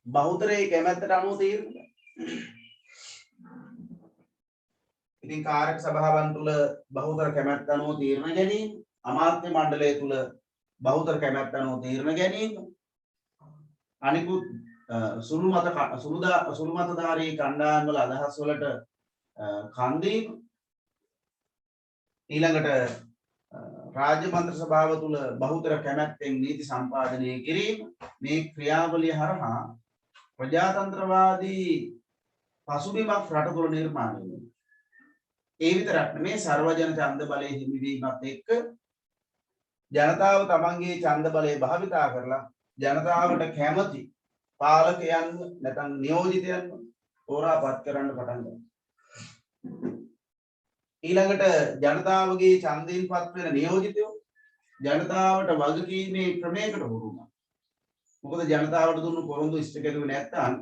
බහුතරයේ කැමැත්තට අනුව තීරණ ගන්න. ඉතින් කාර්ය සභාවන් තුළ බහුතර කැමැත්ත අනුව තීරණ ගැනීම, අමාත්‍ය මණ්ඩලය තුළ බහුතර කැමැත්ත අනුව තීරණ ගැනීම, අනිකුත් සුළු මතධාරී කණ්ඩායම් වල අදහස් වලට කන් දීම, ඊළඟට රාජ්‍ය මන්ත්‍ර සභාව තුළ බහුතර කැමැත්තෙන් නීති සම්පාදනය කිරීම, මේ ක්‍රියාවලිය හරහා ප්‍රජාතන්ත්‍රවාදී පසුබිමක් රට තුළ නිර්මාණය වෙනවා. ඒ විතරක් නෙමේ සර්වජන ඡන්ද බලය හිමිවීමත් එක්ක ජනතාව තමන්ගේ ඡන්ද බලය භාවිතා කරලා ජනතාවට කැමති පාලකයන් නැත්නම් නියෝජිතයන් තෝරාපත් කරන්න පටන් ගන්නවා. ඊළඟට ජනතාවගේ ඡන්දයෙන් පත් වෙන නියෝජිතයෝ ජනතාවට වගකීමේ ක්‍රමයකට හුරු වුණා. මොකද ජනතාවට දුන්නු පොරොන්දු ඉෂ්ට කෙරුවේ නැත්නම්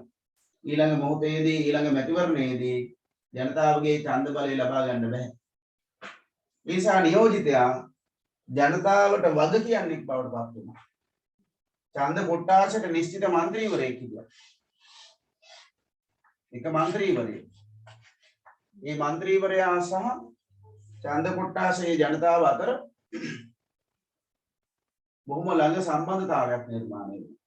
ඊළඟ මොහොතේදී ඊළඟ මැතිවරණයේදී ජනතාවගේ ඡන්ද බලය ලබා ගන්න බැහැ. ඒ නිසා නියෝජිතයා ජනතාවට වග කියන්නෙක් බවට පත් වෙනවා. ඡන්ද කොට්ටාශයට නිශ්චිත മന്ത്രിවරයෙක් හිටියා. එක മന്ത്രിවරයෙක්. මේ മന്ത്രിවරයා සහ ඡන්ද කොට්ටාශයේ ජනතාව අතර බොහොම ළඟ සම්බන්ධතාවයක් නිර්මාණය වෙනවා.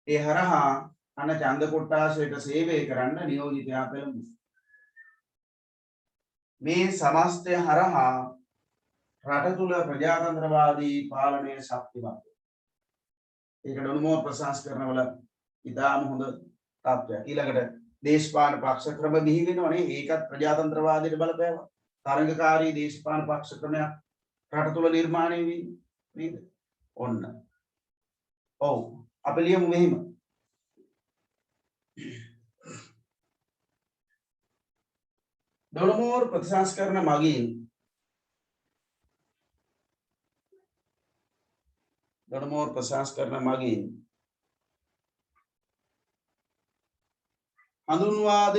ඒ හරහා අන ඡන්ද කොට්ටාශයට සේවය කරන්න නියෝජිතයා පෙළඹුණා. මේ සමස්තය හරහා රට තුළ ප්‍රජාතන්ත්‍රවාදී පාලනය ශක්තිමත් වෙනවා. ඒක ඩොනමෝර් ප්‍රසංස්කරණවල ඉතාම හොඳ තත්ත්වයක්. ඊළඟට දේශපාලන පක්ෂ ක්‍රම බිහි වෙනවනේ. ඒකත් ප්‍රජාතන්ත්‍රවාදයට බලපෑවා. තරඟකාරී දේශපාලන පක්ෂ ක්‍රමයක් රට තුළ නිර්මාණය වීම නේද? ඔන්න. ඔව්. අපි ලියමු මෙහෙම. ඩොනමෝර් ප්‍රතිසංස්කරණ මගින් ඩොනමෝර් ප්‍රතිසංස්කරණ මගින් හඳුන්වා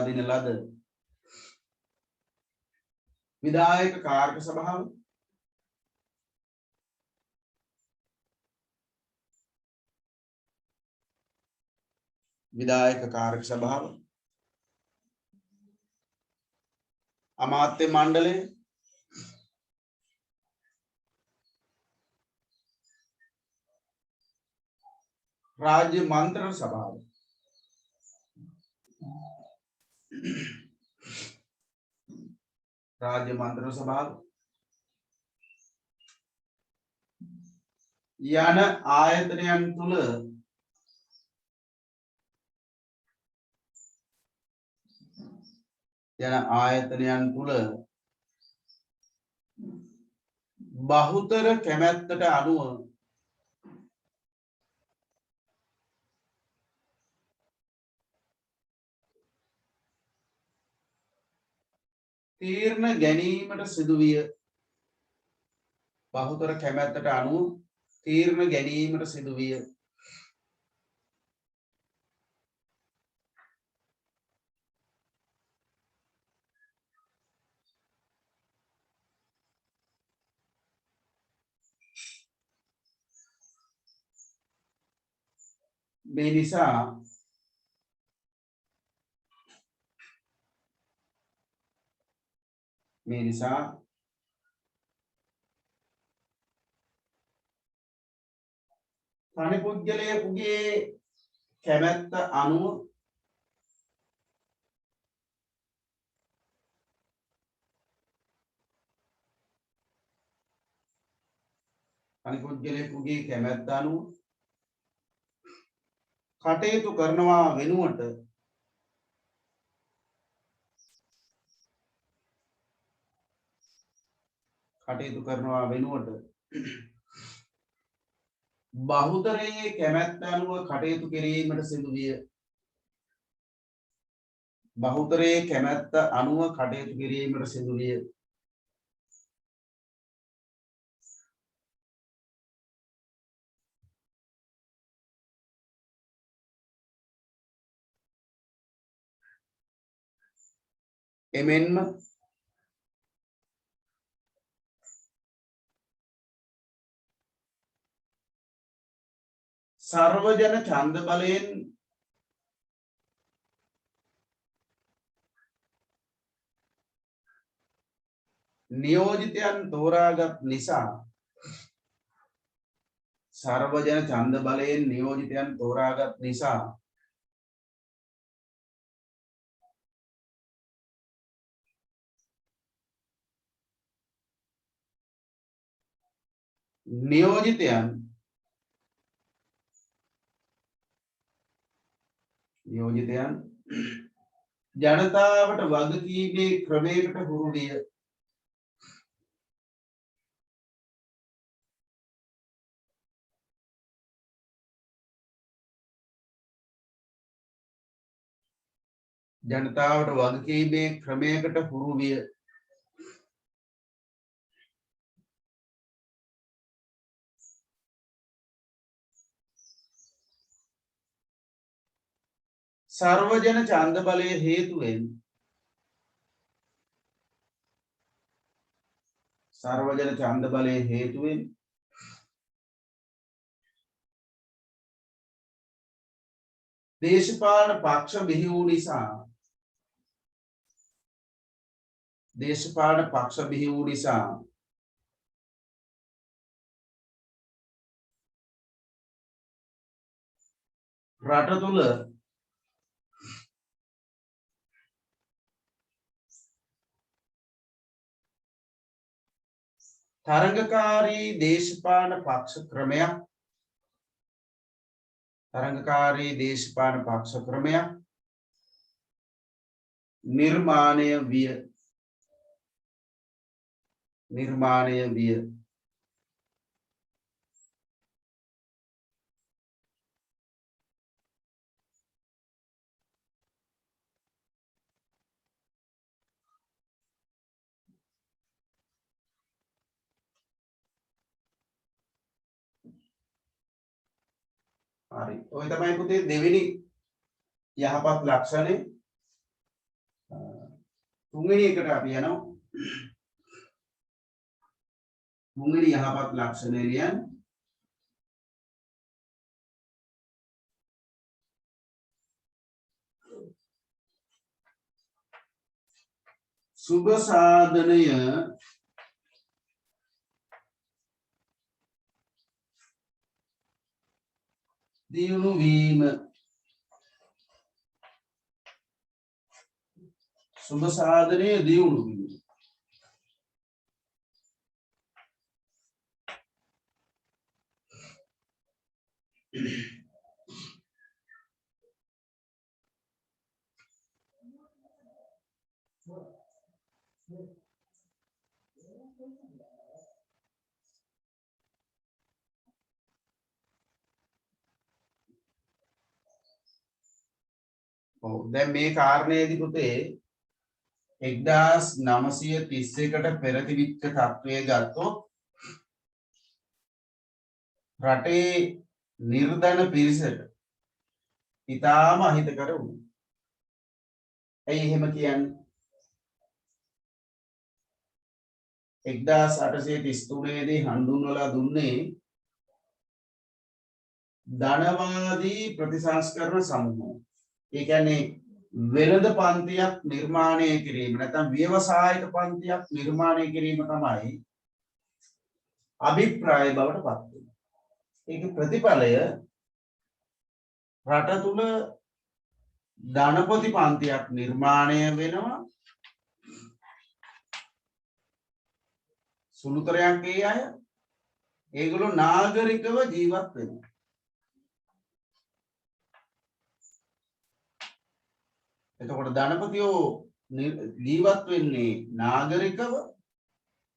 දෙන ලද විධායක කාර්ක සභාව විධායක කාර්ක සභාව අමාත්‍ය මණ්ඩලය राज्य मंत्रण सभा राज्य मंत्रण सभा යන ආයතනයන් තුල බහුතර කැමැත්තට අනුව තීරණ ගැනීමට සිදුවිය බහුතර කැමැත්තට අනුව තීරණ ගැනීමට සිදුවිය මේ නිසා තනි පුද්ගලයෙකුගේ කැමැත්ත අනුව කටයුතු කරනවා වෙනුවට බහුතරයේ කැමැත්ත අනුව කටයුතු කිරීමට සිදුවිය එමෙන්ම සර්වජන ඡන්ද බලයෙන් නියෝජිතයන් තෝරාගත් නිසා නියෝජිතයන් ජනතාවට වගකීමේ ක්‍රමයකට හුරු විය සර්වජන ඡන්ද බලය හේතුවෙන් දේශපාලන පක්ෂ බිහි වූ නිසා රට තුල තරඟකාරී දේශපාලන පක්ෂ ක්‍රමයක් නිර්මාණය විය හරි ඔය තමයි පුතේ දෙවෙනි යහපත් ලක්ෂණය තුන්වෙනි එකට අපි යනවා තුන්වෙනි යහපත් ලක්ෂණය ලියන්න. සුභ සාධනය දියුණු වීම. සුභ සාධනය දියුණු වීම. දැන් මේ කාරණේදී පුතේ 1931ට පෙර තිබිච්ච තත්වයේ ගත්තොත් රටේ නිර්ධන පිරිසට ඉතාම අහිතකර වුණා. ඇයි එහෙම කියන්නේ? 1833 දී හඳුන්වලා දුන්නේ ධනවාදී ප්‍රතිසංස්කරණ සමූහය. ඒ කියන්නේ වෙළඳ පන්තියක් නිර්මාණය කිරීම නැත්නම් ව්‍යවසායික පන්තියක් නිර්මාණය කිරීම තමයි අභිප්‍රාය බවට පත් වෙන්නේ. ඒකේ ප්‍රතිඵලය රට තුල ධනපති පන්තියක් නිර්මාණය වෙනවා. සුළුතරයක් ඒ අය ඒගොල්ලෝ නාගරිකව ජීවත් වෙනවා. එතකොට ධනපතියෝ ජීවත් වෙන්නේ නාගරිකව.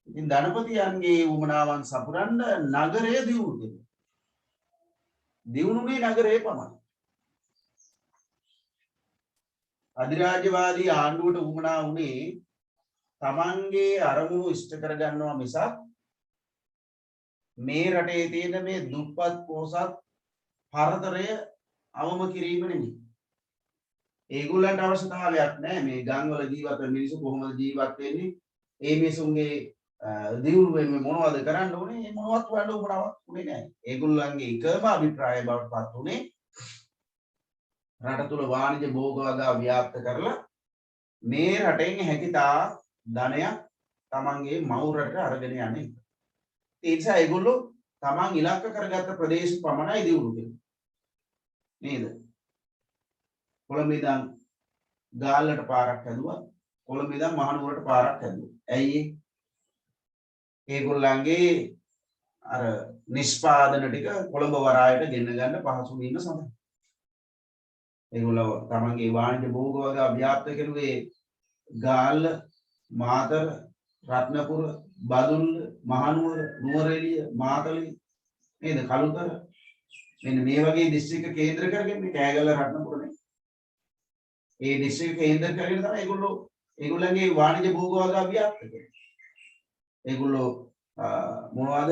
ඉතින් ධනපතියන්ගේ උමනාවන් සපුරන්න නගරය දියුණු වෙනවා. දියුණුනේ නගරේ පමණයි. අධිරාජ්‍යවාදී ආණ්ඩුවට උමනා වුණේ තමන්ගේ අරමුණු ඉෂ්ට කරගන්නවා මිසක් මේ රටේ තියෙන මේ දුප්පත් පොසත් පරතරය අවම කිරීම නෙමෙයි. ඒගොල්ලන්ට අවශ්‍යතාවයක් නැහැ මේ ගම්වල ජීවත් වෙන මිනිස්සු කොහොමද ජීවත් වෙන්නේ? ඒ මිනිසුන්ගේ දියුණුව වෙන්නේ මොනවද කරන්න ඕනේ? මේ මොනවත් වඩ උපනාවක් උනේ නැහැ. ඒගොල්ලන්ගේ එකම අභිප්‍රාය බවට පත් උනේ රට තුල වාණිජ භෝග වගා ව්‍යාප්ත කරලා මේ රටෙන් හැකිතා ධනයක් තමන්ගේ මව් රටට අරගෙන යන්නේ. ඒ නිසා ඒගොල්ලෝ තමන් ඉලක්ක කරගත්ත ප්‍රදේශ පමණයි දියුණු වෙන්නේ. නේද? කොළඹ ඉඳන් ගාල්ලට පාරක් හැදුවා. කොළඹ ඉඳන් මහනුවරට පාරක් හැදුවා. ඇයි ඒගොල්ලන්ගේ අර නිෂ්පාදන ටික කොළඹ වරායට ගෙන්න ගන්න පහසු වීම සඳහා. ඒගොල්ලෝ තමන්ගේ වාණිජ භෝග වගා ව්‍යාප්ත කරුවේ ගාල්ල, මාතර, රත්නපුර, බදුල්ල, මහනුවර, නුවරඑළිය, මාතලේ නේද? කළුතර මෙන්න මේ වගේ දිස්ත්‍රික්ක කේන්ද්‍ර කරගෙන කෑගල්ල රත්නපුරනේ. ඒ දිස්ත්‍රික්ක කේන්ද්‍ර කරගෙන තමයි ඒගොල්ලන්ගේ වාණිජ භෝග වගා ව්‍යාප්ත කරන්නේ. ඒගොල්ලෝ මොනවද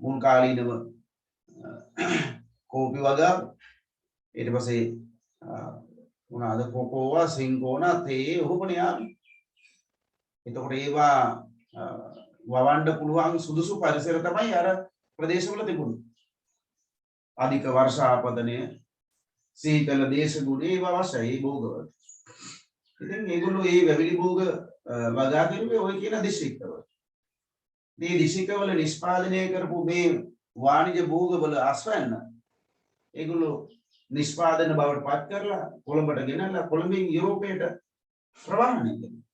මුල් කාලීනව කෝපි වගා ඊට පස්සේ මොනවාද කොකෝවා සින්කෝනා තේ ඔහොමනේ ආවේ. එතකොට ඒවා වවන්න පුළුවන් සුදුසු පරිසර තමයි අර ප්‍රදේශවල තිබුණේ. අධික වර්ෂාපතනය, සීතල දේශගුණ ඒවා අවශ්‍යයි ඒ භෝගවල. ඉතින් මේගොල්ලෝ මේ වැවිලි භෝග වගා කරුවේ ඔය කියන දිස්ත්‍රික්කවල. මේ දිස්ත්‍රික්කවල නිෂ්පාදනය කරපු මේ වාණිජ භෝගවල අස්වැන්න ඒගොල්ලෝ නිෂ්පාදන බවට පත් කරලා කොළඹට ගෙනල්ලා කොළඹින් යුරෝපයට ප්‍රවාහනය කරනවා.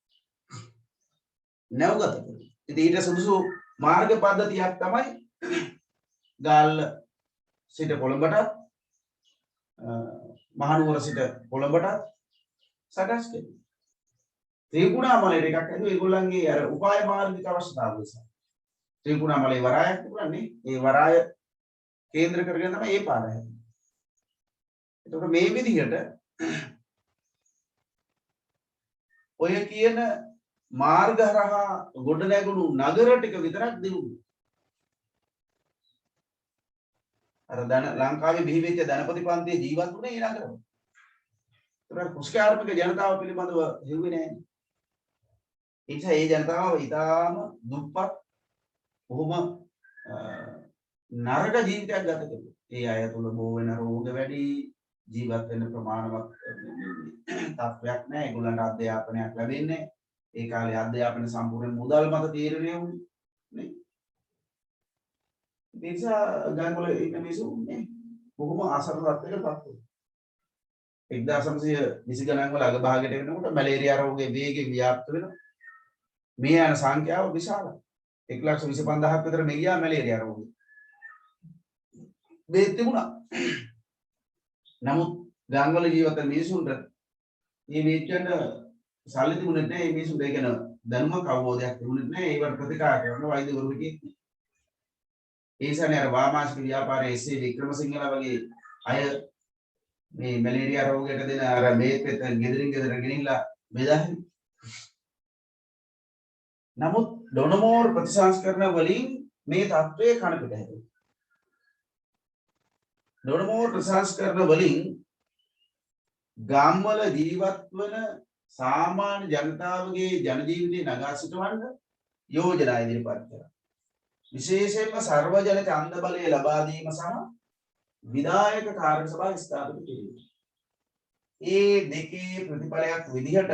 නැවගත කරනවා. ඉතින් ඊට සුදුසු මාර්ග පද්ධතියක් තමයි ගාල්ල සිට කොළඹට මහනුවර සිට කොළඹට සකස් කෙරේ. ත්‍රිකුණාමලයට එකක් ඇදුවා ඒගොල්ලන්ගේ අර උපාය මාර්ගික අවශ්‍යතාවය නිසා. ත්‍රිකුණාමලේ වරායක් තිබුණානේ. ඒ වරාය කේන්ද්‍ර කරගෙන තමයි ඒ පාර හැදුවේ. එතකොට මේ විදිහට ඔය කියන මාර්ග හරහා ගොඩ නැගුණු නගර ටික විතරක් දිනුනේ. අර ලංකාවේ බිහි වෙච්ච ධනපති පන්තියේ ජීවත් වුණේ ඒ නගරවල. ඒතර කුෂ්කාර්මික ජනතාව පිළිබඳව හෙව්වේ නැහැ. ඒ නිසා ඒ ජනතාව ඊටාම දුප්පත් බොහොම නරක ජීවිතයක් ගත කළා. ඒ අය තුල බෝ වෙන රෝග වැඩි, ජීවත් වෙන්න ප්‍රමාණවත් තත්ත්වයක් නැහැ. ඒගොල්ලන්ට අධ්‍යාපනයක් ලැබෙන්නේ. ඒ කාලේ අධ්‍යාපන සම්පූර්ණ මුදල් මත තීරණය වුණේ නේ. ඒ නිසා ගම්වල ඉන්න මිනිස්සු නේ බොහොම අසරණත්වයකට පත් වුණා. 1920 ගණන් වල අගභාගයට වෙනකොට මැලේරියා රෝගේ වේගෙන් ව්‍යාප්ත වෙනවා. මේ යන සංඛ්‍යාව විශාලයි. 1,25,000ක් විතර මේ ගියා මැලේරියා රෝගේ. බේත් තිබුණා. නමුත් ගම්වල ජීවත් වෙන මිනිසුන්ට මේ මේච්චන්න සල්ලි තිබුණේ නැහැ. මේ මිනිසුන්ට ඒ කියන දැනුමක් අවබෝධයක් තිබුණේ නැහැ. ඒවට ප්‍රතිකාර කරන වෛද්‍යවරු හිටියේ. ඒ නිසා අර වාමාංශික ව්‍යාපාරයේ එසේ වික්‍රමසිංහලා වගේ අය මේ මැලේරියා රෝගයට දෙන අර මේත් එක ගෙදරින් ගෙදර ගෙනිලා බෙදාගෙන. නමුත් ඩොනමෝර් ප්‍රතිසංස්කරණ වලින් මේ තත්ත්වයේ කන පිට හැදුවා. ඩොනමෝර් ප්‍රතිසංස්කරණ වලින් ගම්වල ජීවත් වන සාමාන්‍ය ජනතාවගේ ජන ජීවිතේ නගා සිටවන්න යෝජනා ඉදිරිපත් කළා. විශේෂයෙන්ම සර්වජන ඡන්ද බලය ලබා දීම සහ විධායක කාර්ය සභාව ස්ථාපිත කිරීම. ඒ දෙකේ ප්‍රතිඵලයක් විදිහට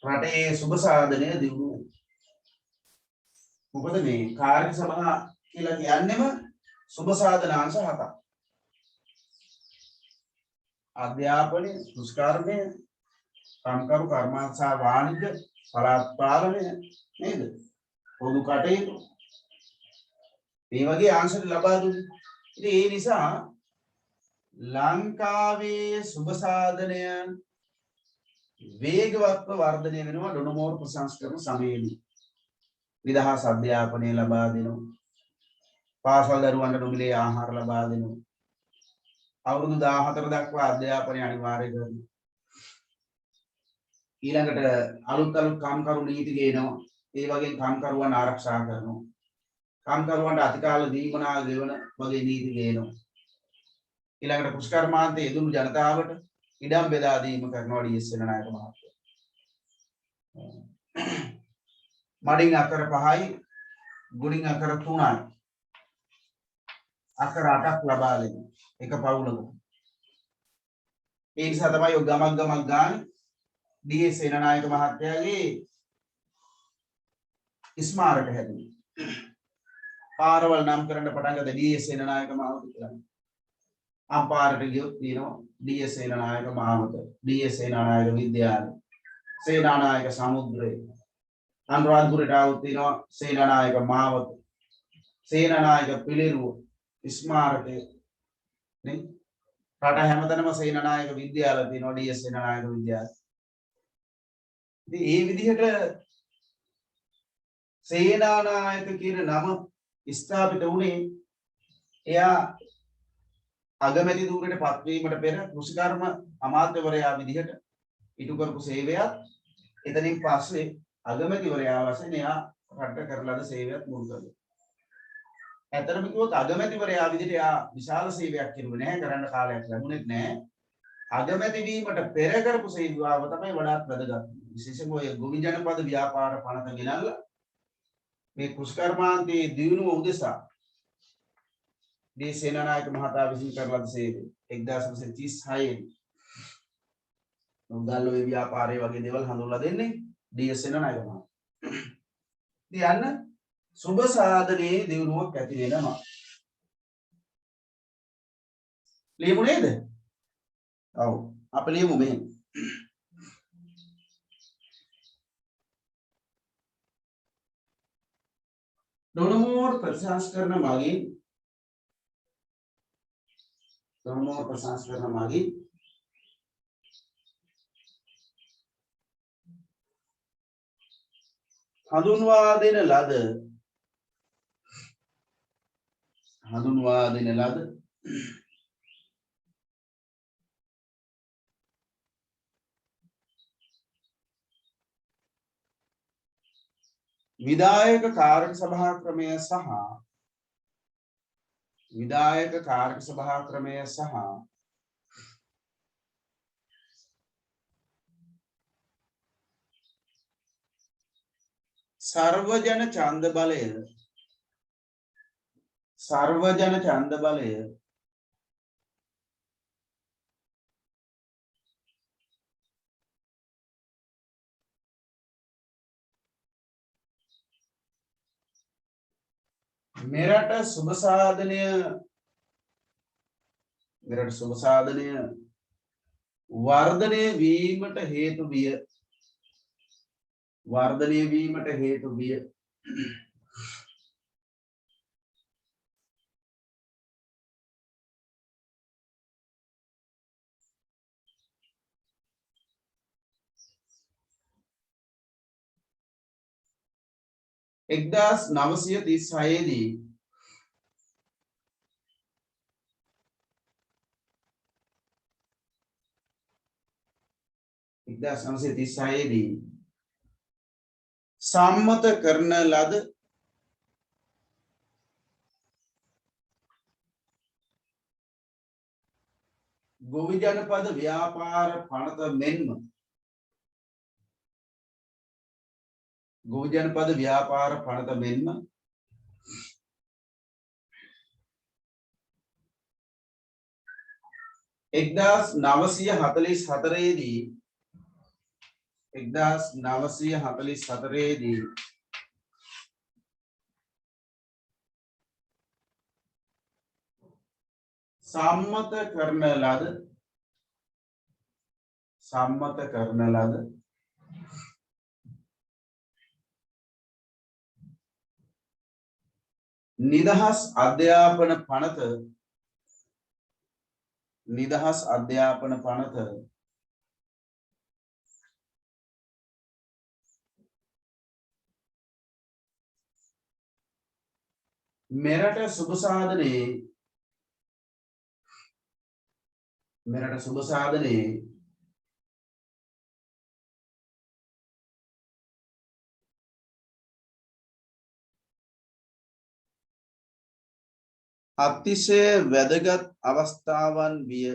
රටේ සුබ සාධනය දියුණු වෙනවා. මොකද මේ කාර්ය සභාව කියලා කියන්නේම සුබ සාධනාංශ 7ක්. අධ්‍යාපනය, දුෂ්කර්මය, කම්කරු කර්මාන්ත සහ වාණිජ්‍ය, පළාත් පාලනය නේද? පොදු කටයුතු. මේ වගේ ආංශ ලබා දුන්නේ. ඉතින් ඒ නිසා ලංකාවේ සුබ සාධනයන් වේගවත්ව වර්ධනය වෙනවා ඩොනමෝර් ප්‍රතිසංස්කරණ සමයේදී. විදහාස් අධ්‍යාපනය ලබා දෙනවා. පාසල් දරුවන්ට නොමිලේ ආහාර ලබා දෙනවා. අවුරුදු 14 දක්වා අධ්‍යාපනය අනිවාර්ය කරනවා. ඊළඟට අලුත් කම්කරු නීති ගේනවා. ඒ වගේ කම්කරුවන් ආරක්ෂා කරනවා. කම්කරුවන්ට අතිකාල දීමනා ගෙවන වගේ නීති ගේනවා. ඊළඟට පුෂ්කර්මාන්තයේ යෙදුණු ජනතාවට ඉඩම් බෙදා දීම කරනවා ඩී.එස්. සේනානායක මහත්තයා. මඩින් අකර 5යි, ගුණින් අකර 3යි. අකර 8ක් ලබා දෙනවා. එක පවුලක. ඒ නිසා තමයි ඔය ගමක් ගාන ඩී.එස්. සේනානායක මහත්තයාගේ ස්මාරක හැදුවේ. පාරවල් නම් කරන්න පටන් ගත්ත ඩී.එස්. සේනානායක මාවත කියලා. අම්පාරට ගියොත් තියෙනවා ඩී.එස්. සේනානායක මාවත, ඩී.එස්. සේනානායක විද්‍යාලය, සේනානායක සමුද්‍රය. අනුරාධපුරට આવුත් තියෙනවා සේනානායක මාවත, සේනානායක පිළිරුව ස්මාරකය නේ. රට හැමතැනම සේනානායක විද්‍යාල තියෙනවා, ඩී.එස්. සේනානායක විද්‍යාලය. ඉතින් මේ විදිහට සේනානායක කියන නම ස්ථාපිත වුණේ එයා අගමැති ධූරයට පත්වීමට පෙර කෘෂිකර්ම අමාත්‍යවරයා විදිහට ඉටු කරපු සේවයත් එතනින් පස්සේ අගමැතිවරයා වශයෙන් එයා රට කරලද සේවයක් මුල් කළා. ඇත්තටම කිව්වොත් අගමැතිවරයා විදිහට එයා විශාල සේවයක් කෙරුවේ නැහැ, කරන්න කාලයක් ලැබුණෙත් නැහැ. අගමැති වීමට පෙර කරපු සේවාව තමයි වඩාත් වැදගත්. විශේෂයෙන්ම ඔය ගොවි ජනපද ව්‍යාපාර පනත ගෙනල්ලා මේ කෘෂිකර්මාන්තයේ දියුණුව උදෙසා ඩී.එස්. සේනානායක මහතා විසින් කරලද සේවය 1936 උගල්ලෝ ව්‍යාපාරයේ වගේ දේවල් හඳුන්වලා දෙන්නේ ඩී.එස්. සේනානායක මහතා. ඉතින් යන්න සුබ සාධනයේ දියුණුවක් ඇති වෙනවා. ලියමු නේද? ඔව්. අපි ලියමු මෙහෙම. ඩොනමෝර් ප්‍රතිසංස්කරණ මගින් හඳුන්වා දෙන ලද විධායක කාර්ය සභා ක්‍රමය සහ සර්වජන ඡන්ද බලය සර්වජන ඡන්ද බලය මෙරට සුබ සාධනය වර්ධනය වීමට හේතු විය. එක්දාස් නවසිය තිස්හයේදී සම්මත කරන ලද ගොවි ජනපද ව්‍යාපාර පනත මෙන්ම එක්දාස් නවසිය හතලිස් හතරේදී සම්මත කරන ලද නිදහස් අධ්‍යාපන පනත මෙරට සුබ සාධනයේ අතිශය වැදගත් අවස්ථාවන් විය.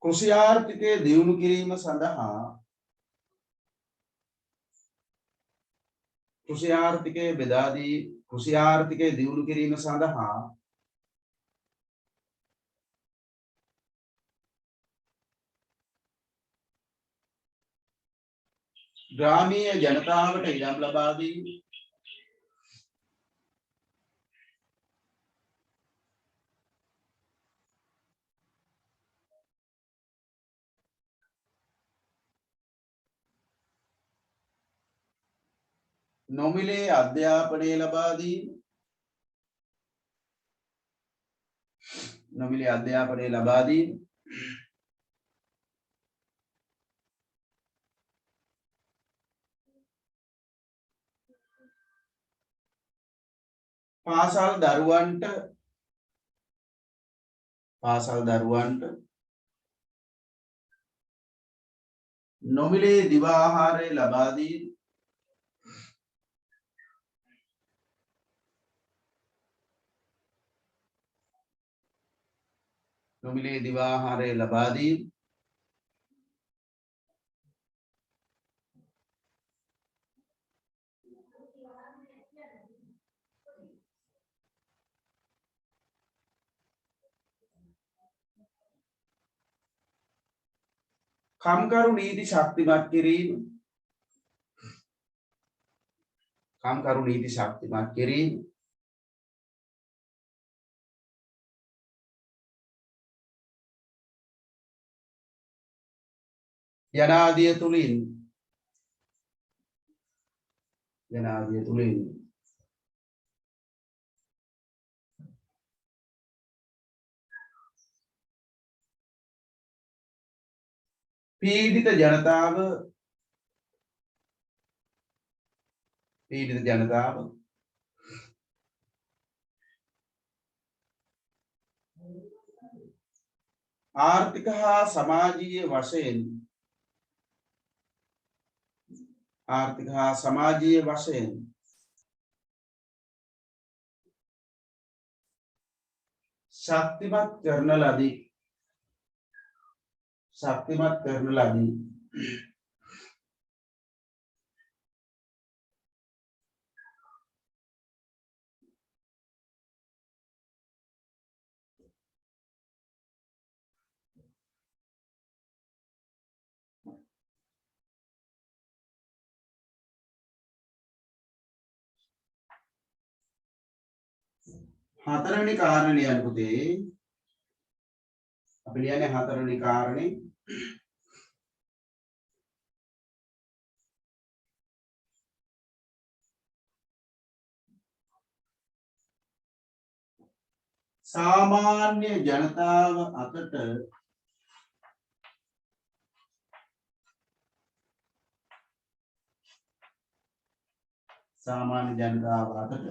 කෘෂි ආර්ථිකය දියුණු කිරීම සඳහා ග්‍රාමීය ජනතාවට ඉඩම් ලබා දීම නොමිලේ අධ්‍යාපනය ලබා දීම පාසල් දරුවන්ට නොමිලේ දිවා ආහාරය ලබා දීම කම්කරු නීති ශක්තිමත් කිරීම යනාදිය තුලින් පීඩිත ජනතාව ආර්ථික හා සමාජීය වශයෙන් ශක්තිමත් කරන ලදී හතරවෙනි කාරණේ ලියන්න පුතේ අපි ලියන්නේ හතරවෙනි කාරණේ සාමාන්‍ය ජනතාව අතට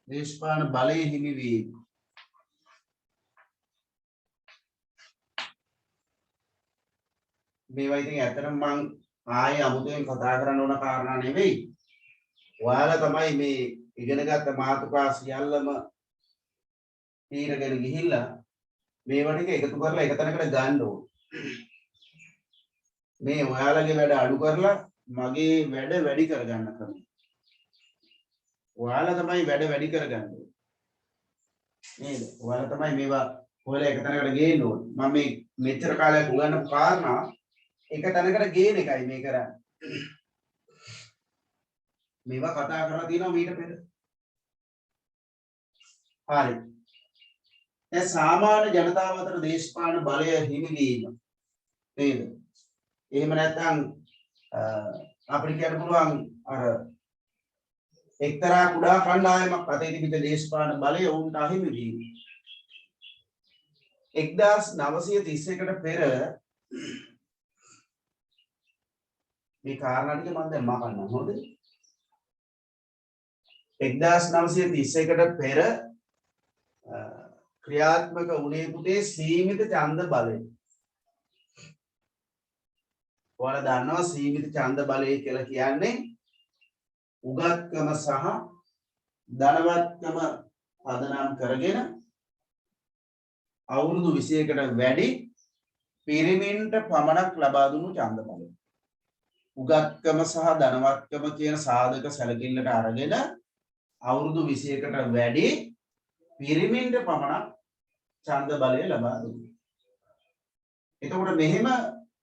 දේශපාලන බලය හිමිවීම මේවා ඉතින් ඇත්තටම මං ආයේ අමුතුවෙන් කතා කරන්න ඕන කාරණා නෙවෙයි. ඔයාලා තමයි මේ ඉගෙනගත්ත මාතෘකා සියල්ලම තීරගෙන ගිහිල්ලා මේවා ටික එකතු කරලා එක තැනකට ගන්න ඕන. මේ ඔයාලගේ වැඩ අඩු කරලා මගේ වැඩ වැඩි කරගන්න ක්‍රමය. ඔයාලා තමයි වැඩ වැඩි කරගන්න ඕනේ. නේද? ඔයාලා තමයි මේවා හොයලා එක තැනකට ගේන්න ඕනේ. මම මේ මෙච්චර කාලයක් උගන්වපු කාරණා එක තැනකට ගේන එකයි මේ කරන්නේ. මේවා කතා කරලා තියෙනවා මීට පෙර. හරි. දැන් සාමාන්‍ය ජනතාව අතර දේශපාලන බලය හිමිවීම නේද? එහෙම නැත්නම් අපිට කියන්න පුළුවන් අර එක්තරා කුඩා කණ්ඩායමක් අතේ තිබිච්ච දේශපාලන බලය වුන්ට අහිමි වීම. 1931කට පෙර මේ කාරණා ටික මම දැන් මකන්නම් හොඳද? 1931කට පෙර ක්‍රියාත්මක වුණේ පුතේ සීමිත ඡන්ද බලය. ඔයාලා දන්නවා සීමිත ඡන්ද බලය කියලා කියන්නේ උගත්කම සහ ධනවත්කම පදනම් කරගෙන අවුරුදු 21කට වැඩි පිරිමින්ට පමණක් ලබා දුන්නු ඡන්ද බලය. උගත්කම සහ ධනවත්කම කියන සාධක සැලකිල්ලට අරගෙන අවුරුදු 21කට වැඩි පිරිමින්ට පමණක් ඡන්ද බලය ලබා දුන්නා. එතකොට මෙහෙම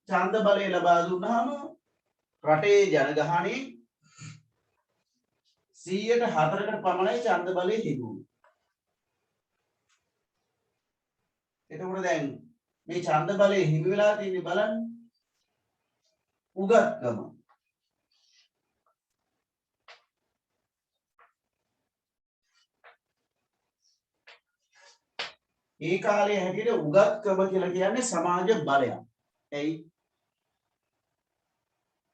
ඡන්ද බලය ලබා දුන්නාම රටේ ජනගහනයේ 104කට පමණයි ඡන්ද බලය තිබුණේ. එතකොට දැන් මේ ඡන්ද බලය හිමි වෙලා තියෙන්නේ බලන්න. උගත්කම. ඒ කාලේ හැටියට උගත්කම කියලා කියන්නේ සමාජ බලයක්. එයි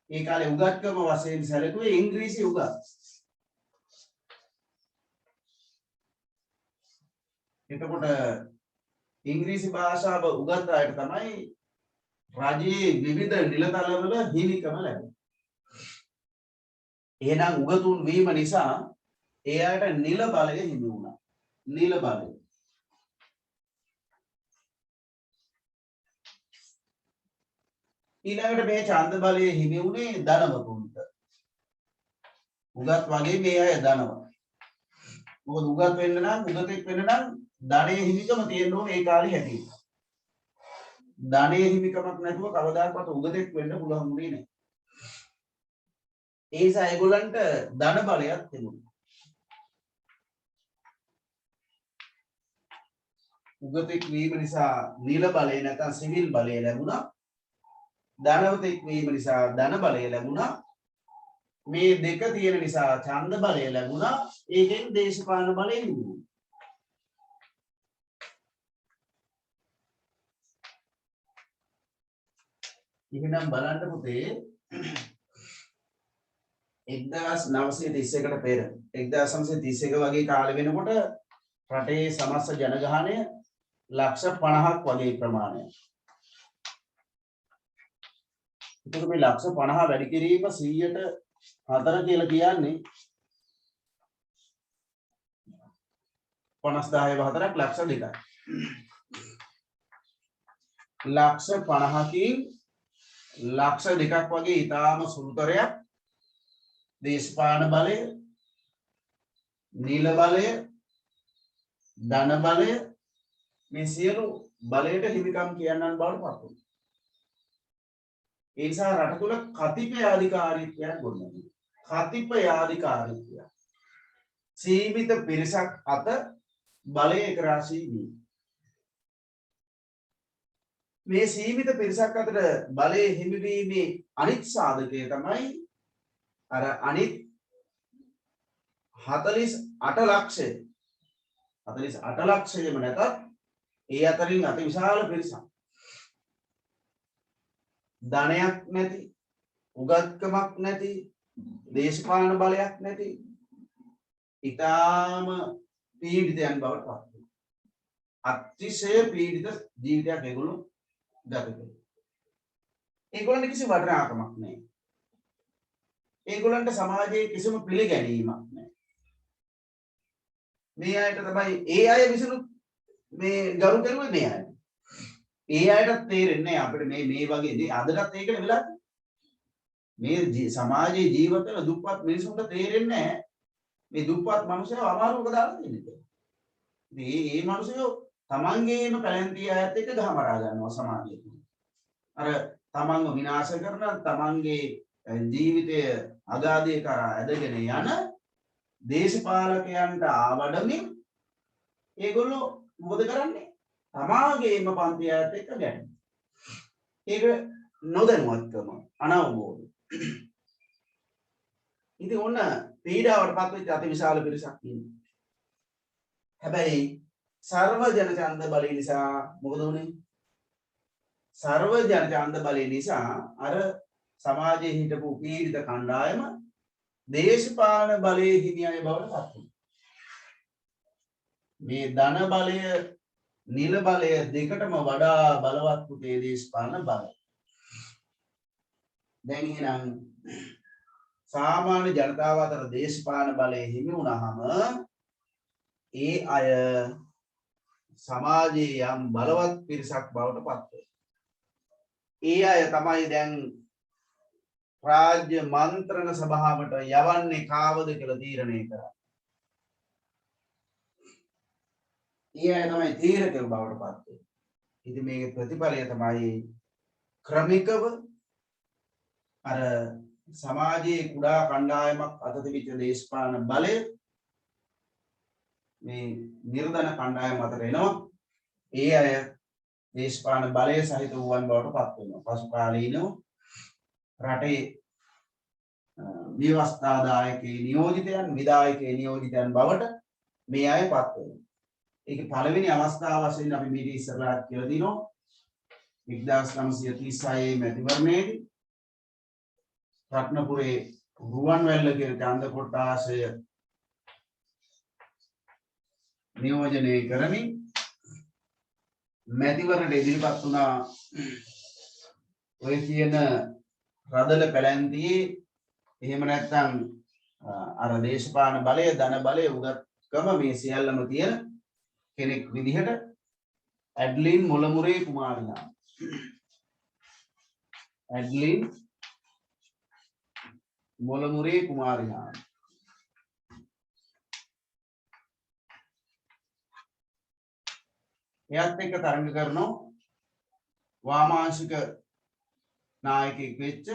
ඒ කාලේ උගත්කම වශයෙන් සැලකුවේ ඉංග්‍රීසි උගත්. එතකොට ඉංග්‍රීසි භාෂාව උගත් අයට තමයි රජයේ විවිධ නිලතලවල හිමිකම ලැබෙන්නේ. එහෙනම් උගතුන් වීම නිසා ඒ අයට නිල බලය හිමි වුණා. නිල බලය. ඊළඟට මේ ඡන්ද බලය හිමි වුණේ ධනවතුන්ට. උගත් වගේ මේ අය ධනවත්. මොකද උගත් වෙන්න නම් උගතෙක් වෙන්න නම් ධනයේ හිමිකම තියෙන්න ඕනේ ඒ කාලේ හැටියට. ධනයේ හිමිකමක් නැතුව කවදාකවත් උගතෙක් වෙන්න පුළුවන් වෙන්නේ නැහැ. ඒ නිසා ඒගොල්ලන්ට ධන බලයක් තිබුණා. උගතෙක් වීම නිසා නිල බලය නැත්නම් සිවිල් බලය ලැබුණා. ධනවතෙක් වීම නිසා ධන බලය ලැබුණා. මේ දෙක තියෙන නිසා ඡන්ද බලය ලැබුණා. ඒකෙන් දේශපාලන බලය හිමිවුණා. එහෙනම් බලන්න පුතේ 1931කට පෙර 1931 වගේ කාලෙ වෙනකොට රටේ සමස්ත ජනගහනය ලක්ෂ 50ක් වගේ ප්‍රමාණයක්. ඒක මේ ලක්ෂ 50 වැඩි කිරීම 100ට 4 කියලා කියන්නේ 50000 ලක්ෂ 2යි. ලක්ෂ 50කින් ලක්ෂ 2ක් වගේ ඊටාම සුළුතරයක් දේශපාලන බලය, නිල බලය, ධන බලය මේ සියලු බලයට හිමිකම් කියන්නන් බවට පත් වුණා. ඒ නිසා රට තුල කතිපයාධිකාරීත්වයක් ගොඩනැගුණා. කතිපයාධිකාරීත්වය. සීමිත පිරිසක් අත බලය එකරාශී වී. මේ සීමිත පිරිසක් අතර බලය හිමිවීමේ අනිත් සාධකය තමයි අර අනිත් 48 ලක්ෂය 48 ලක්ෂයම නැතත් ඒ අතරින් අති විශාල පිරිසක් ධනයක් නැති, උගත්කමක් නැති, දේශපාලන බලයක් නැති ඊටාම පීඩිතයන් බවට පත් වෙනවා. අතිශය පීඩිත ජීවිතයක් ඒගොල්ලෝ ගත කරනවා. ඒගොල්ලන්ට කිසි වටිනාකමක් නැහැ. ඒගොල්ලන්ට සමාජයේ කිසිම පිළිගැනීමක් නැහැ. මේ අයට තමයි ඒ අය විසිනුත් මේ ගරු කරුවේ මේ අය. ඒ අයට තේරෙන්නේ අපිට මේ වගේ දේ අදටත් ඒකනේ වෙලා තියෙන්නේ. මේ සමාජයේ ජීවත් වෙන දුප්පත් මිනිසුන්ට තේරෙන්නේ නැහැ මේ දුප්පත් මිනිස්සු අමාරුවක දාලා තියෙන්නේ. මේ මිනිස්සු තමන්ගේම පැලැන්තිය අයත් එක්ක ගහමරා ගන්නවා සමාජයේ. අර තමන්ව විනාශ කරන තමන්ගේ ජීවිතය අගාධය කරා ඇදගෙන යන දේශපාලකයන්ට ආවඩමින් ඒගොල්ලෝ මොකද කරන්නේ? තමාගේම පන්ති අයත් එක්ක ගැටෙනවා. ඒක නොදැනුවත්කම, අනවබෝධය. ඉතින් ඔන්න පීඩාවට පත් වෙච්ච අතිවිශාල පිරිසක් ඉන්නවා. හැබැයි සර්ව ජන ඡන්ද බලය නිසා මොකද වුනේ? සර්ව ජන ඡන්ද බලය නිසා අර සමාජයේ හිටපු පීඩිත කණ්ඩායම දේශපාලන බලයේ හිමි අය බවට පත් වුණා. මේ ධන බලය, නිල බලය දෙකටම වඩා බලවත් පුතේ දේශපාලන බලය. දැන් එහෙනම් සාමාන්‍ය ජනතාව අතර දේශපාලන බලය හිමි වුණාම ඒ අය සමාජයේ යම් බලවත් පිරිසක් බවට පත් වෙනවා. ඒ අය තමයි දැන් රාජ්‍ය මන්ත්‍රණ සභාවට යවන්නේ කාවද කියලා තීරණය කරන්නේ. ඒ අය තමයි තීරකයෝ බවට පත් වෙන්නේ. ඉතින් මේකේ ප්‍රතිඵලය තමයි ක්‍රමිකව අර සමාජයේ කුඩා කණ්ඩායමක් අත තිබිච්ච දේශපාලන බලය මේ නිර්ධන කණ්ඩායම අතර එනවා. ඒ අය දේශපාලන බලය සහිත වූවන් බවට පත් වෙනවා. පසු කාලීනව රටේ ව්‍යවස්ථාදායකේ නියෝජිතයන්, විධායකේ නියෝජිතයන් බවට මේ අය පත් වෙනවා. ඒකේ පළවෙනි අවස්ථාව වශයෙන් අපි මීට ඉස්සරලා කියලා දිනෝ 1936 මැතිවරණයේදී රත්නපුරේ රුවන්වැල්ල කියන ඡන්ද කොට්ටාශය නියෝජනය කරමින් මැතිවරණයට ඉදිරිපත් වුණා. ඔය කියන රදල පැලැන්තියේ එහෙම නැත්නම් අර දේශපාලන බලය, ධන බලය, උගත්කම මේ සියල්ලම තියෙන කෙනෙක් විදිහට ඇඩ්ලින් මොලමුරේ කුමාරියා. ඇඩ්ලින් මොලමුරේ කුමාරියා. එයත් එක්ක තරඟ කරනවා වාමාංශික නායකයෙක් වෙච්ච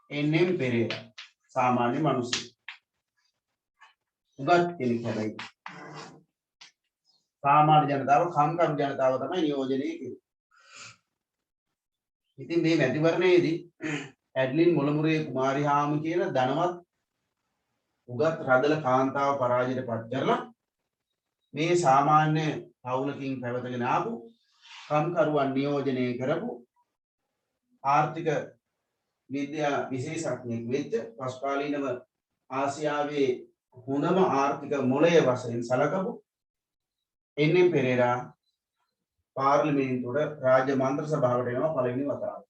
එන්.එම්. පෙරේරා. සාමාන්‍ය මිනිස්සු. උගත් කෙනෙක් හැබැයි. සාමාන්‍ය ජනතාව, කම්කරු ජනතාව තමයි නියෝජනය කෙරෙන්නේ. ඉතින් මේ මැතිවරණයේදී ඇඩ්ලින් මොළමුරේ කුමාරිහාම කියන ධනවත් උගත් රදල කාන්තාව පරාජයට පත් කරලා මේ සාමාන්‍ය පවුලකින් පැවතගෙන ආපු කම්කරුවන් නියෝජනය කරපු ආර්ථික විද්‍යා විශේෂඥයෙක් වෙච්ච පසුකාලීනව ආසියාවේ හොඳම ආර්ථික මොළය වශයෙන් සැලකපු එන්.එම්. පෙරේරා පාර්ලිමේන්තුවට රාජ්‍ය මන්ත්‍ර සභාවට එනවා පළවෙනි වතාවට.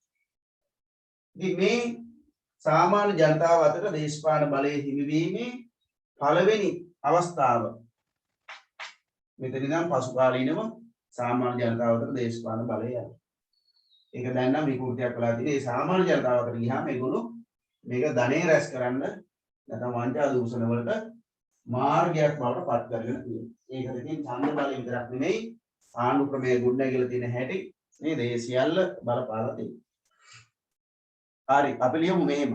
ඉතින් මේ සාමාන්‍ය ජනතාව අතර දේශපාලන බලය හිමිවීමේ පළවෙනි අවස්ථාව මෙතන ඉඳන් පසුකාලීනව සාමාන්‍ය ජනතාව අතර දේශපාලන බලය යනවා. ඒක දැන් නම් විකෘතියක් වෙලා තියෙන්නේ. ඒ සාමාන්‍ය ජනතාව අතර ගියාම ඒගොල්ලෝ මේක ධනෙ රැස් කරන්න නැත්නම් වංචා දූෂණ වලට මාර්ගයක් බවට පත් කරගෙන තියෙනවා. ඒකට ඉතින් ඡන්ද බලය විතරක් නෙමෙයි ආණ්ඩු ක්‍රමයේ ගොඩනැගිලා තියෙන හැටි මේ දේ සියල්ල බලපාලා තියෙනවා. හරි අපි ලියමු මෙහෙම.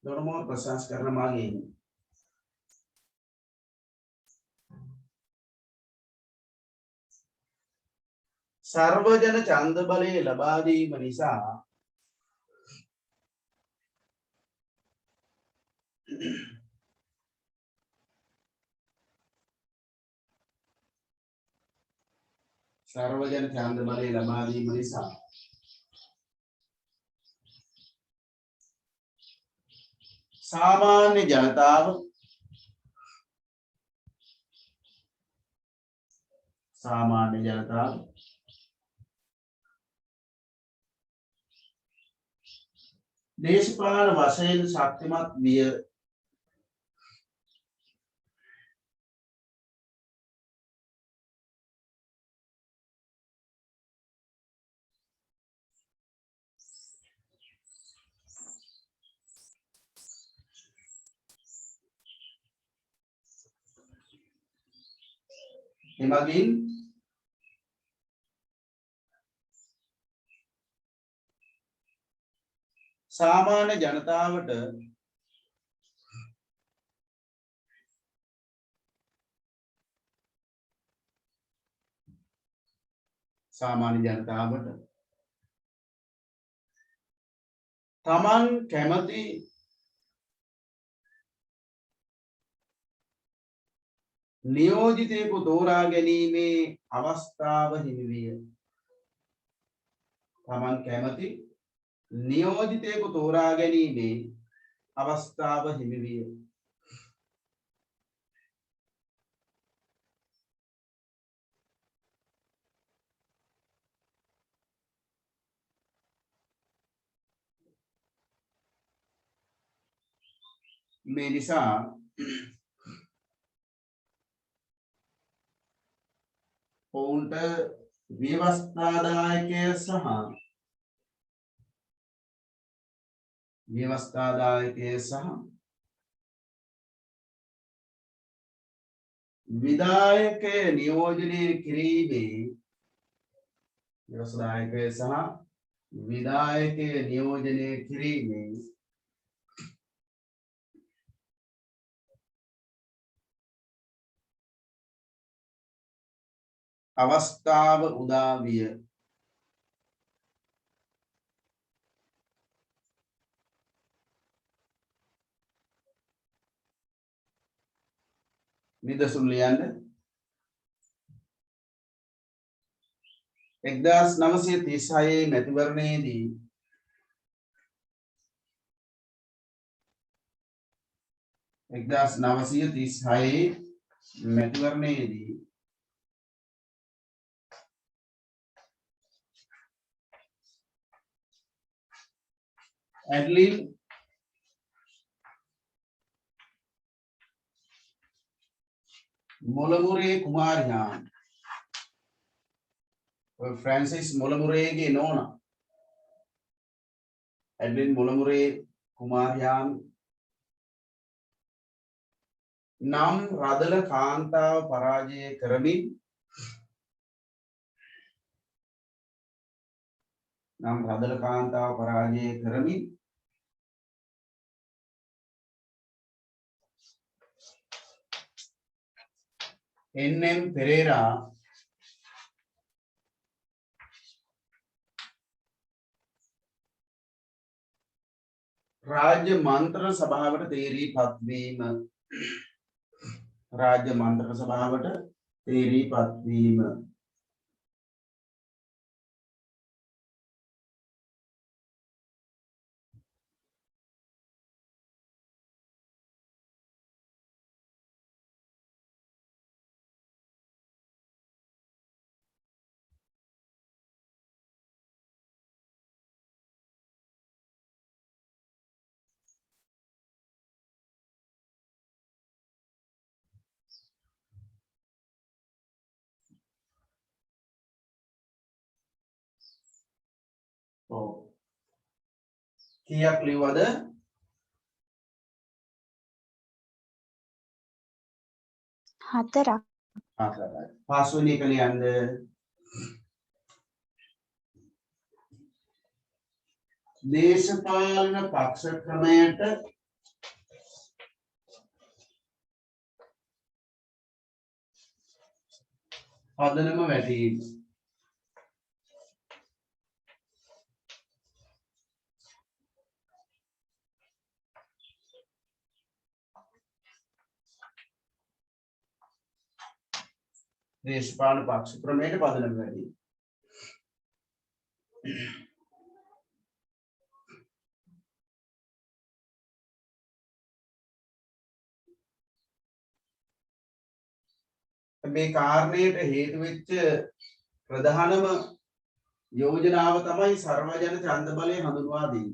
දොරමෝර ප්‍රතිසංස්කරණ මාගෙන් සර්වජන ඡන්ද බලය ලබා දීම නිසා සර්වජන ඡන්ද බලය ලබා දීම නිසා සාමාන්‍ය ජනතාව දේශපාලන වශයෙන් ශක්තිමත් විය එමගින් සාමාන්‍ය ජනතාවට තමන් කැමති නියෝජිතයෙකු තෝරා ගැනීමේ අවස්ථාව හිමි විය. තමන් කැමති නියෝජිතයෙකු තෝරා ගැනීමේ අවස්ථාව හිමි විය. මේ නිසා ඔවුන්ට ව්‍යවස්ථාදායකය සහ විධායකය නියෝජනය කිරීමේ අවස්ථාව උදා විය. නිදසුන් ලියන්න. 1936 මැතිවරණයේදී ඇඩ්ලින් මොළමුරේ කුමාරිහාම ෆ්‍රැන්සිස් මොළමුරේගේ නෝනා ඇඩ්ලින් මොළමුරේ කුමාරිහාම නම් රදල කාන්තාව පරාජය කරමින් NM Pereira राज्य मंत्र सभाවට තේරීපත් වීම राज्य मंत्र सभाවට තේරීපත් වීම කීයක් ලිව්වද? 4ක්. 4යි. පස්වෙනි එක ලියන්න. දේශපාලන පක්ෂ ක්‍රමයට පදනම වැටීම. දේශපාලන පක්ෂ ක්‍රමයට පදනම වැටීම. මේ කාරණයට හේතු වෙච්ච ප්‍රධානම යෝජනාව තමයි සර්වජන ඡන්ද බලය හඳුන්වා දීම.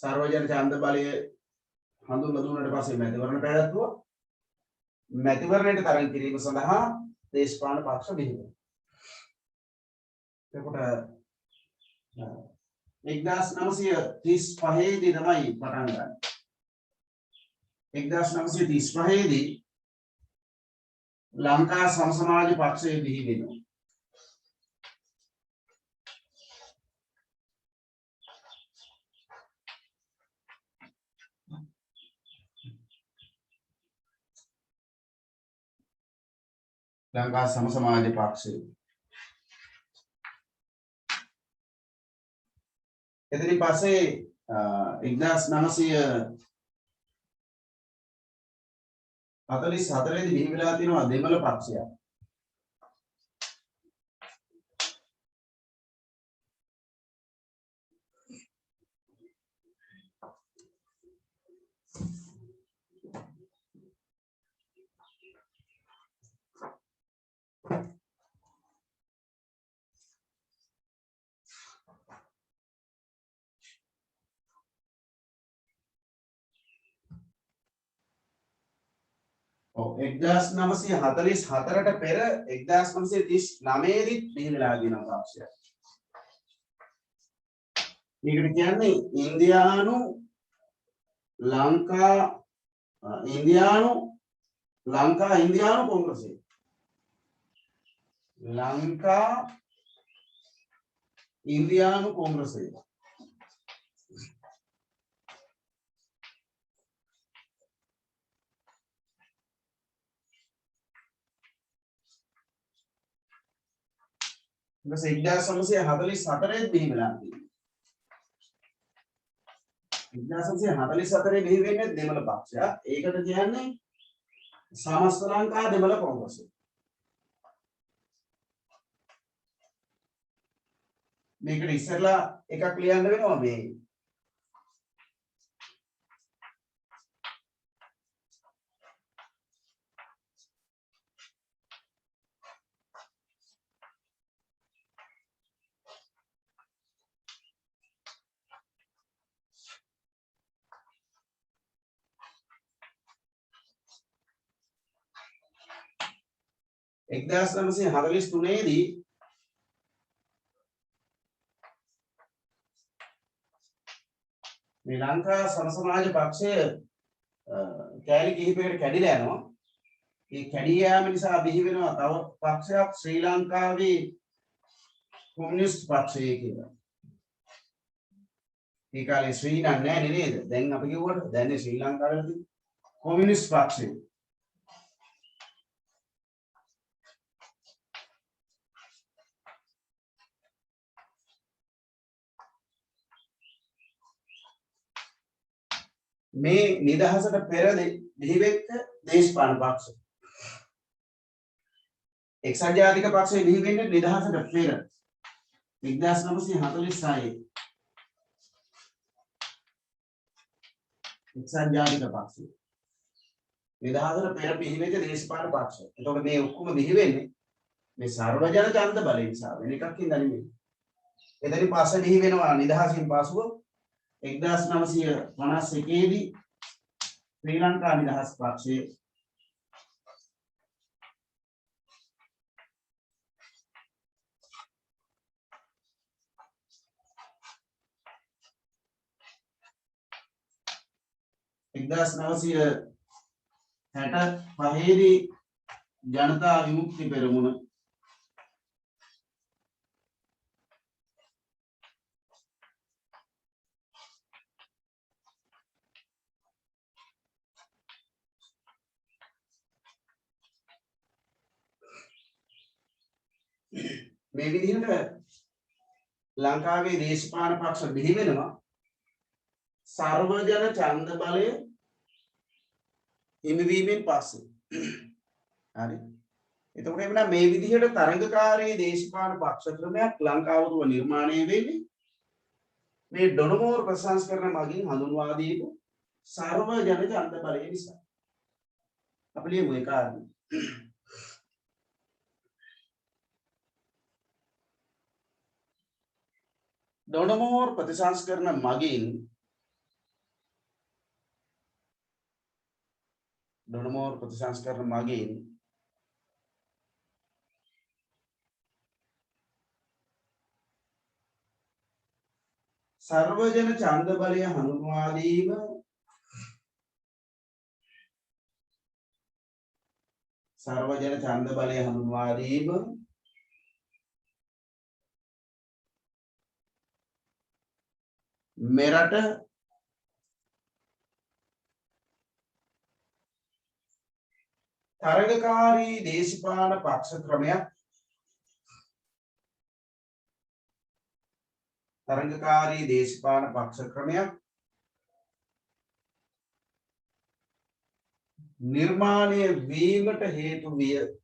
සර්වජන ඡන්ද බලය හඳුන්වා දුන්නාට පස්සේ මැතිවරණ පැවැත්වුවා. මැතිවරණයට තරඟ කිරීම සඳහා දේශපාලන පක්ෂ බිහි වුණා. එතකොට 1935 දී තමයි පටන් ගන්නේ. 1935 දී ලංකා සම සමාජ පක්ෂය බිහි වෙනවා. ලංකා සම සමාජ පක්ෂය. එතනින් පස්සේ 1944 දී බිහි වෙලා තියෙනවා දෙමළ පක්ෂයක්. ඔව් 1944ට පෙර 1939 දී බිහි වෙලා තියෙන පක්ෂයක්. මේකට කියන්නේ ඉන්දියානු කොංග්‍රසය. ලංකා ඉන්දියානු කොංග්‍රසය. ඊට 1944 බිහි වෙලා තියෙනවා. 1944 බිහි වෙන්නේ දෙමළ පක්ෂයක්. ඒකට කියන්නේ සමස්ත ලංකා දෙමළ කොංග්‍රසය. මේකට ඉස්සෙල්ලා එකක් ලියන්න වෙනවා මේ එක්දාස් 1943 දී මේ ලංකා සම සමාජ පක්ෂය කෑලි කිහිපයකට කැඩිලා යනවා. මේ කැඩී යාම නිසා බිහි වෙනවා තව පක්ෂයක් ශ්‍රී ලංකාවේ කොමියුනිස්ට් පක්ෂය කියලා. ඒ කාලේ ශ්‍රී නැහැ නේද? දැන් අපි කිව්වට දැන් ශ්‍රී ලංකාවේ තියෙන කොමියුනිස්ට් පක්ෂය. මේ නිදහසට පෙර බිහිවෙච්ච දේශපාලන පක්ෂ. එක්සත් ජාතික පක්ෂය බිහි වෙන්නේ නිදහසට පෙර 1946. එක්සත් ජාතික පක්ෂය නිදහසට පෙර බිහිවෙච්ච දේශපාලන පක්ෂ. එතකොට මේ ඔක්කොම බිහි වෙන්නේ මේ සර්වජන ඡන්ද බලය නිසා වෙන එකක් හින්දා නෙමෙයි. එතනින් පස්සේ බිහි වෙනවා නිදහසින් පසුව 1951 දී ශ්‍රී ලංකා නිදහස් පක්ෂයේ එක්දාස් 965 දී ජනතා විමුක්ති පෙරමුණ මේ විදිහට ලංකාවේ දේශපාලන පක්ෂ බිහි වෙනවා සර්වජන ඡන්ද බලය හිමිවීමෙන් පස්සේ. හරි. එතකොට එන්න මේ විදිහට තරඟකාරී දේශපාලන පක්ෂ ක්‍රමයක් ලංකාව තුල නිර්මාණය වෙන්නේ මේ ඩොනමෝර් ප්‍රසංස්කරණ මගින් හඳුන්වා දීපු සර්වජන ඡන්ද බලය නිසා. අපි ලියමු ඒ කාරණේ. ඩොනමෝර් ප්‍රතිසංස්කරණ මගින් ඩොනමෝර් ප්‍රතිසංස්කරණ මගින් සර්වජන ඡන්ද බලය හඳුන්වා දීම සර්වජන ඡන්ද බලය හඳුන්වා දීම මෙරට තරඟකාරී දේශපාලන පක්ෂ ක්‍රමයක් නිර්මාණය වීමට හේතු විය.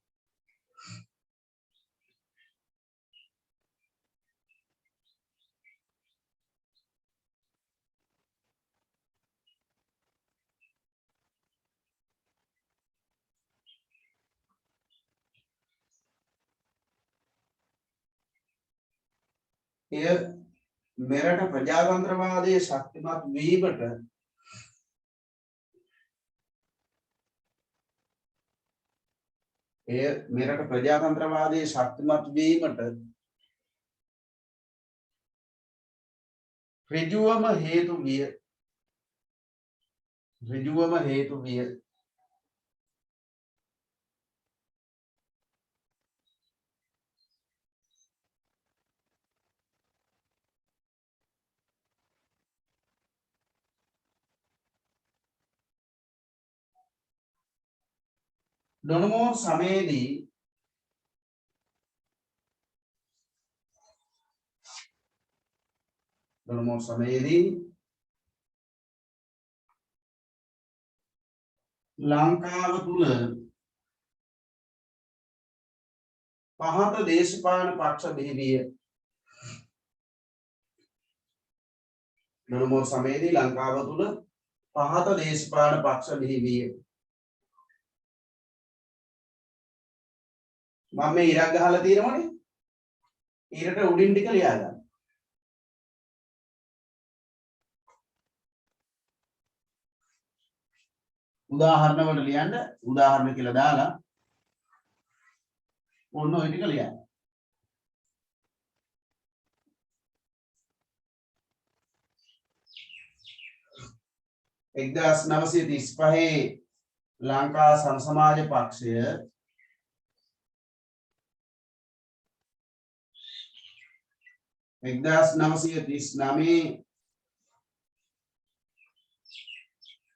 එය මෙරට ප්‍රජාතන්ත්‍රවාදයේ ශක්තිමත් වීමට ඍජුවම හේතු විය. ඩොනමෝර් සමයේදී ලංකාව තුල පහත දේශපාලන පක්ෂ බිහි විය. ඩොනමෝර් සමයේදී ලංකාව තුල පහත දේශපාලන පක්ෂ බිහි විය. මම මේ ඉරක් ගහලා තියෙනවනේ. ඊරට උඩින් ටික ලියා ගන්න. උදාහරණ වල ලියන්න උදාහරණ කියලා දාලා ඔන්න ඔය ටික ලියන්න. එක්දාස් 935 ලංකා සමසමාජ පක්ෂය එක්දාස් 939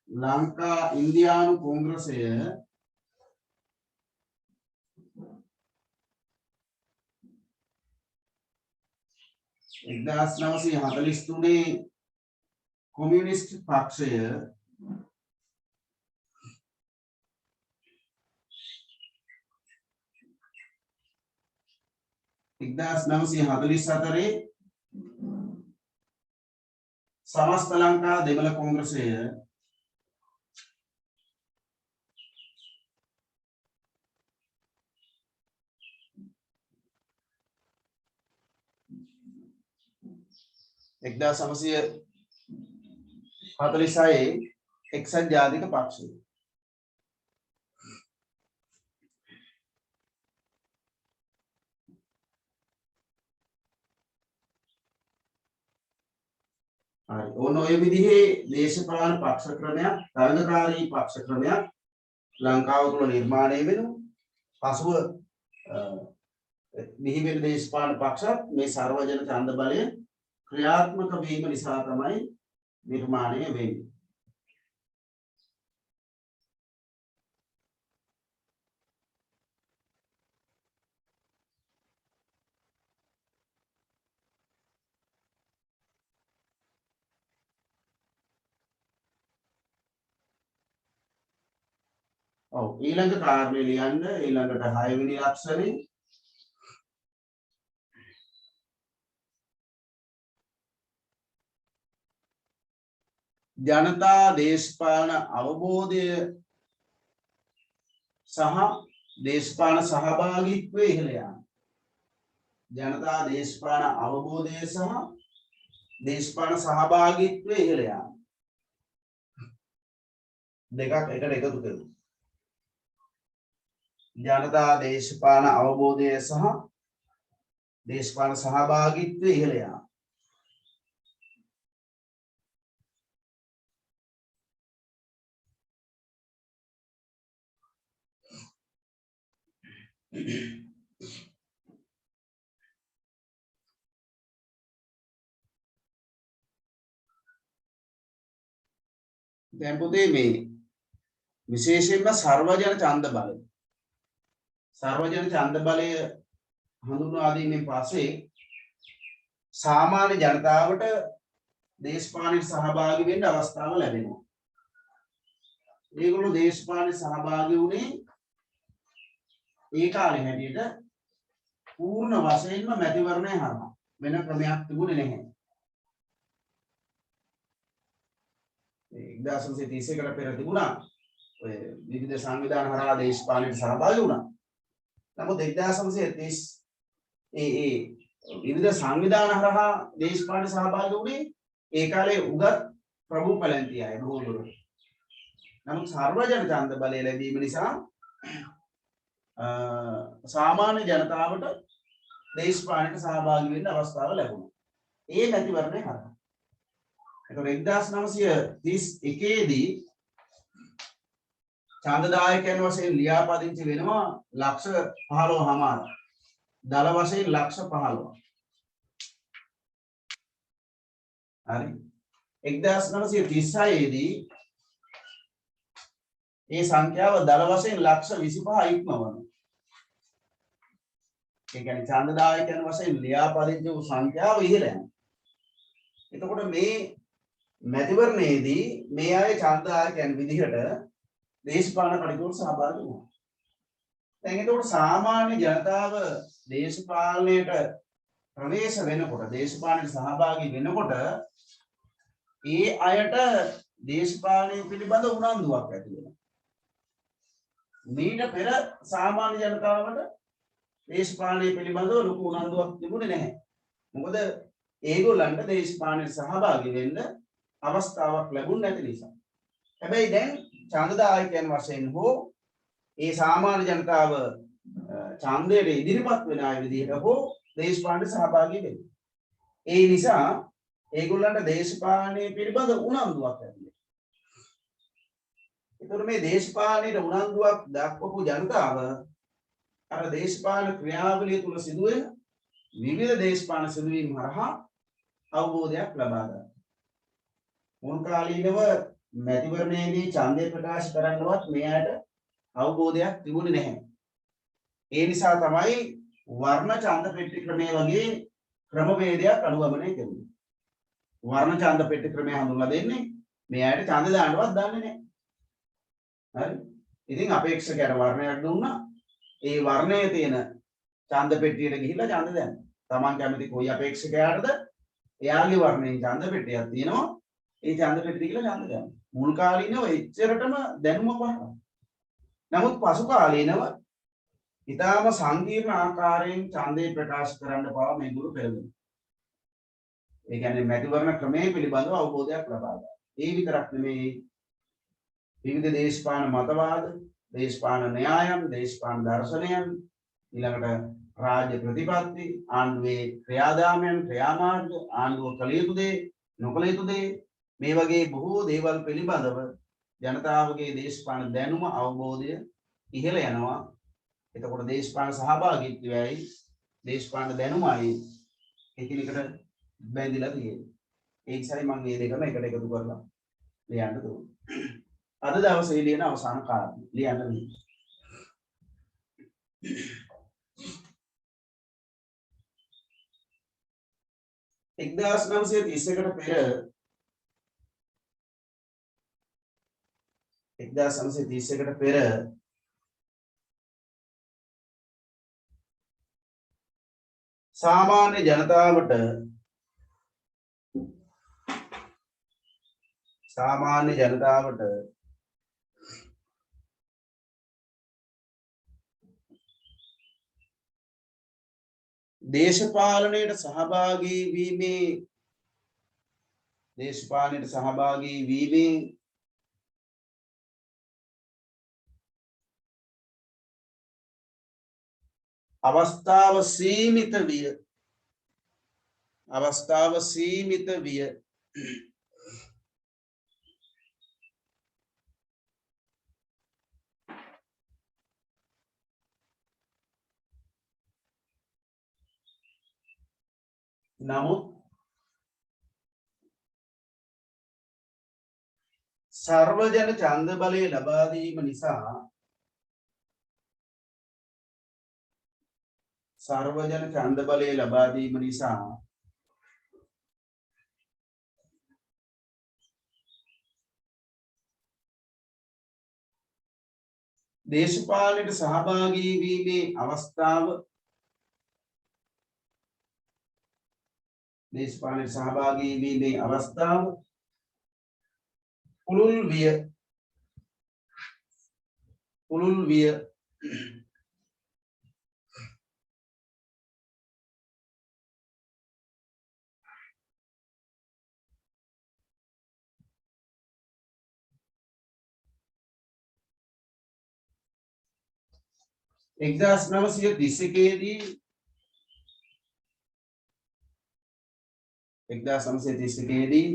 ලංකා ඉන්දියානු කොංග්‍රසය එක්දාස් 943 කොමියුනිස්ට් පක්ෂය ඉක්දාස් 944 සමස්ත ලංකා දෙමළ කොංග්‍රසය එක්දාස් 946 එක්සත් ජාතික පක්ෂය ඕන ඔය විදිහේ දේශපාලන පක්ෂ ක්‍රමයක් තරඟකාරී පක්ෂ ක්‍රමයක් ලංකාව තුළ නිර්මාණය වෙනවා. පසුව මිහි වෙන දේශපාලන පක්ෂත් මේ සර්වජන ඡන්ද බලය ක්‍රියාත්මක වීම නිසා තමයි නිර්මාණය වෙන්නේ. ඊළඟ කාරණේ ලියන්න ඊළඟට 6 වෙනි ලක්ෂණේ ජනතා දේශපාලන අවබෝධය සහ දේශපාලන සහභාගීත්වය ඉහළ යාම. ජනතා දේශපාලන අවබෝධය සහ දේශපාලන සහභාගීත්වය ඉහළ යාම. දෙකක් එකට එකතු කරමු. ජනතා දේශපාලන අවබෝධය සහ දේශපාලන සහභාගීත්වය ඉහළ යාම. දැන් පුතේ මේ විශේෂයෙන්ම සර්වජන ඡන්ද බලය සර්වජන ඡන්ද බලය හඳුන්වා දීමෙන් පස්සේ සාමාන්‍ය ජනතාවට දේශපාලනයට සහභාගී වෙන්න අවස්ථාව ලැබෙනවා. මේගොල්ලෝ දේශපාලනයට සහභාගී වුණේ ඒ කාලේ හැටියට පූර්ණ වශයෙන්ම මැතිවරණය හරහා වෙන ක්‍රමයක් තිබුණේ නැහැ. 1931කට පෙර තිබුණා ඔය විවිධ සංවිධාන හරහා දේශපාලනයට සහභාගී වුණා. නමුත් 1930 ඒ විවිධ සංවිධාන හරහා දේශපාලනයට සහභාගී වුණේ ඒ කාලේ උගත් ප්‍රභූ පැලැන්ති අය බොහෝ දුරට. නමුත් සර්වජන ඡන්ද බලය ලැබීම නිසා සාමාන්‍ය ජනතාවට දේශපාලනයට සහභාගී වෙන්න අවස්ථාව ලැබුණා. ඒ මැතිවරණය හරහා. එතකොට 1931 දී ඡන්දදායකයන් වශයෙන් ලියාපදිංචි වෙනවා ලක්ෂ 15මාර. දල වශයෙන් ලක්ෂ 15. හරි. 1936 දී ඒ සංඛ්‍යාව දල වශයෙන් ලක්ෂ 25 ඉක්මවනවා. ඒ කියන්නේ ඡන්දදායකයන් වශයෙන් ලියාපදිංචි වූ සංඛ්‍යාව ඉහළ යනවා. එතකොට මේ මැතිවරණයේදී මේ අය ඡන්දදායකයන් විදිහට දේශපාලන කටයුතු සහභාගී වුණා. දැන් එතකොට සාමාන්‍ය ජනතාව දේශපාලනයට ප්‍රවේශ වෙනකොට දේශපාලනයට සහභාගී වෙනකොට ඒ අයට දේශපාලනය පිළිබඳ උනන්දුවක් ඇති වෙනවා. මීට පෙර සාමාන්‍ය ජනතාවට දේශපාලනය පිළිබඳව ලොකු උනන්දුවක් තිබුණේ නැහැ. මොකද ඒගොල්ලන්ට දේශපාලනයට සහභාගී වෙන්න අවස්ථාවක් ලැබුණ නැති නිසා. හැබැයි දැන් ඡන්දදායකයන් වශයෙන් හෝ ඒ සාමාන්‍ය ජනතාව ඡන්දයට ඉදිරිපත් වෙන අය විදිහට හෝ දේශපාලනයට සහභාගී වෙනවා. ඒ නිසා ඒගොල්ලන්ට දේශපාලනය පිළිබඳ උනන්දුවක් ඇති වෙනවා. ඒතර මේ දේශපාලනයට උනන්දුවක් දක්වපු ජනතාව අර දේශපාලන ක්‍රියාවලිය තුල සිදුවෙන විවිධ දේශපාලන සිදුවීම් හරහා අවබෝධයක් ලබා ගන්නවා. මුල් කාලීනව මැතිවරණයේදී ඡන්දය ප්‍රකාශ කරන්නවත් මෙයාට අවබෝධයක් තිබුණේ නැහැ. ඒ නිසා තමයි වර්ණ ඡන්ද පෙට්ටි ක්‍රමය වගේ ක්‍රමවේදයක් අනුගමනය කෙරුණේ. වර්ණ ඡන්ද පෙට්ටි ක්‍රමය හඳුන්වලා දෙන්නේ මේ අයට ඡන්ද දාන්නවත් දන්නේ නැහැ. හරි. ඉතින් අපේක්ෂකයට වර්ණයක් දුන්නා. ඒ වර්ණයේ තියෙන ඡන්ද පෙට්ටියට ගිහිල්ලා ඡන්ද දැම්මා. Taman කැමති කොයි අපේක්ෂකයාටද එයාගේ වර්ණයෙන් ඡන්ද පෙට්ටියක් තියෙනවා. ඒ ඡන්ද පෙට්ටිය කියලා ඡන්ද දැම්මා. මුල් කාලීනව එච්චරටම දැනුම පහළ. නමුත් පසු කාලීනව ඊටාම සංකීර්ණ ආකාරයෙන් ඡන්දේ ප්‍රකාශ කරන්න පවා මේගොල්ලෝ පෙළඹෙනවා. ඒ කියන්නේ මැතිවරණ ක්‍රමයේ පිළිබඳව අවබෝධයක් ලබා ගන්න. ඒ විතරක් නෙමෙයි විවිධ දේශපාලන මතවාද, දේශපාලන න්‍යායම්, දේශපාලන දර්ශනයන්, ඊළඟට රාජ්‍ය ප්‍රතිපත්ති, ආණ්ඩුවේ ක්‍රියාදාමයන්, ක්‍රියාමාර්ග, ආණ්ඩුව කළ යුතු දේ, නොකළ යුතු දේ මේ වගේ බොහෝ දේවල් පිළිබඳව ජනතාවගේ දේශපාලන දැනුම අවබෝධය ඉහළ යනවා. එතකොට දේශපාලන සහභාගීත්වයයි දේශපාලන දැනුමයි එකිනෙකට බැඳිලා තියෙන්නේ. ඒ නිසායි මම මේ දෙකම එකට එකතු කරලා ලියන්න දුන්නේ. අද දවසේ ලියන අවසාන කාරණය ලියන්න මේ. 1931කට පෙර 1931කට පෙර සාමාන්‍ය ජනතාවට දේශපාලනයට සහභාගී වීමේ අවස්ථාව සීමිත විය. නමුත් සර්වජන ඡන්ද බලය ලබා දීම නිසා දේශපාලනයට සහභාගී වීමේ අවස්ථාව පුළුල් විය. 1931 දී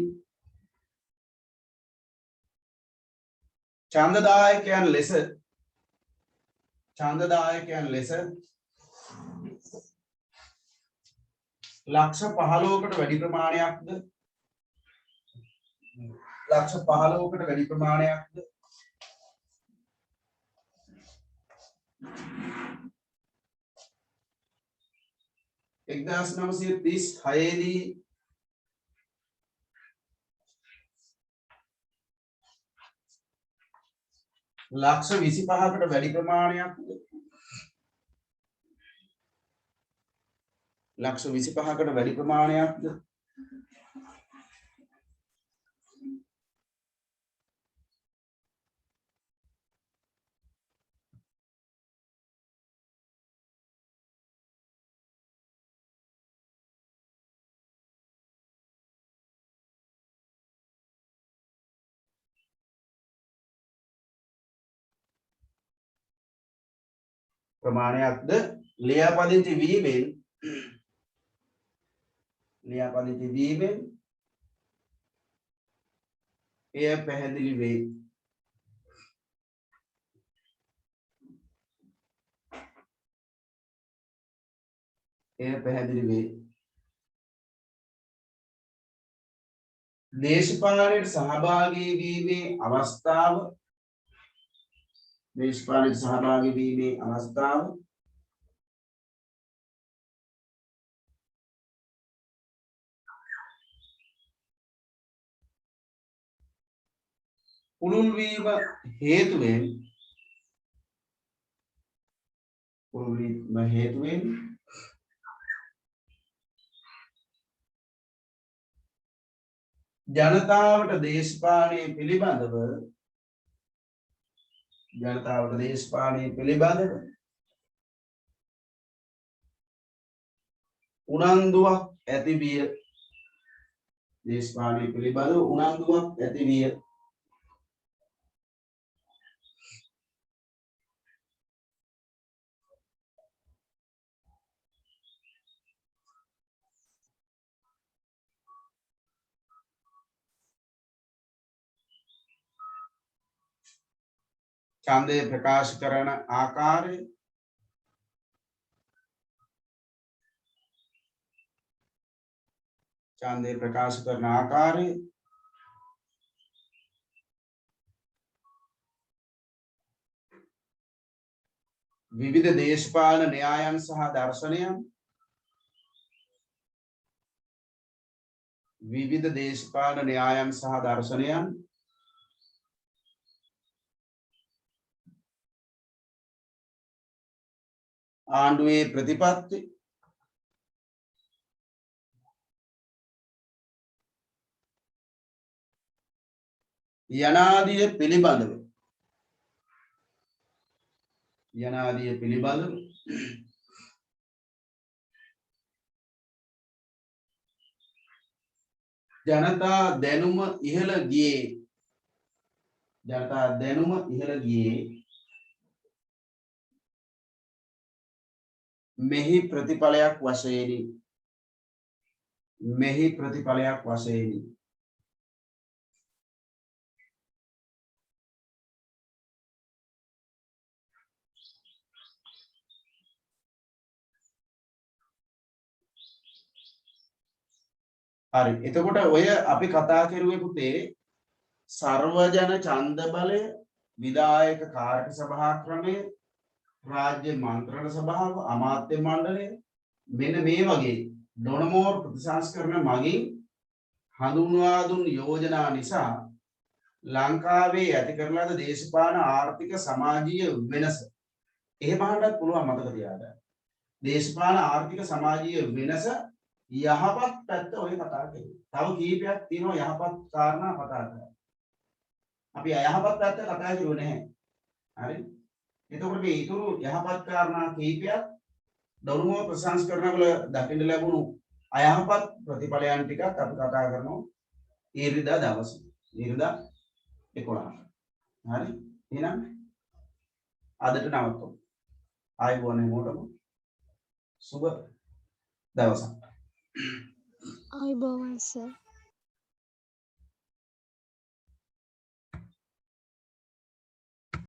ඡන්දදායකයන් ලෙස ලක්ෂ 15කට වැඩි ප්‍රමාණයක්ද එක්දාස් 1936 දී ලක්ෂ 25කට වැඩි ප්‍රමාණයක්ද ලියාපදිංචි වීමෙන් එය පැහැදිලි වේ. දේශපාලනයට සහභාගී වීමේ අවස්ථාව පුළුල් වීම හේතුවෙන් පුළුල් වීම හේතුවෙන් ජනතාවට දේශපාලනය පිළිබඳව උනන්දුවක් ඇති විය දේශපාලනය පිළිබඳව උනන්දුවක් ඇති විය ඡන්දය ප්‍රකාශ කරන ආකාරය ඡන්දය ප්‍රකාශ කරන ආකාරය විවිධ දේශපාලන න්‍යායන් සහ දර්ශනයන් ආණ්ඩුවේ ප්‍රතිපත්ති යනාදිය පිළිබඳව ජනතා දැනුම ඉහළ ගියේ මෙහි ප්‍රතිඵලයක් වශයෙනි හරි එතකොට ඔය අපි කතා කරුවේ පුතේ සර්වජන ඡන්ද බලය විධායක කාර්ය සභා ක්‍රමය රාජ්‍ය මන්ත්‍රණ සභාව අමාත්‍ය මණ්ඩලය මෙන්න මේ වගේ ඩොනමෝර් ප්‍රතිසංස්කරණ මගින් හඳුන්වා දුන් යෝජනා නිසා ලංකාවේ ඇති කරන ලද දේශපාලන ආර්ථික සමාජීය වෙනස එහෙම අහන්නත් පුළුවන් මතක තියාගන්න. දේශපාලන ආර්ථික සමාජීය වෙනස යහපත් පැත්ත ඔය කතා කරේ. තව කීපයක් තියෙනවා යහපත් කාරණා කතා කරලා. අපි අයහපත් පැත්ත කතා කරුවේ නැහැ. හරි? එතකොට මේ ඊතුරු යහපත් කාරණා කීපයක් දරුණුව ප්‍රසංස්කරණ වල දකින්න ලැබුණු අයහපත් ප්‍රතිඵලයන් ටිකක් අපි කතා කරනවා ඊරිදා දවසේ. ඊරිදා 11. හරි? එහෙනම් අදට නවත්තමු. ආයුබෝවන් හැමෝටම සුබ දවසක්. ආයුබෝවන් සර්.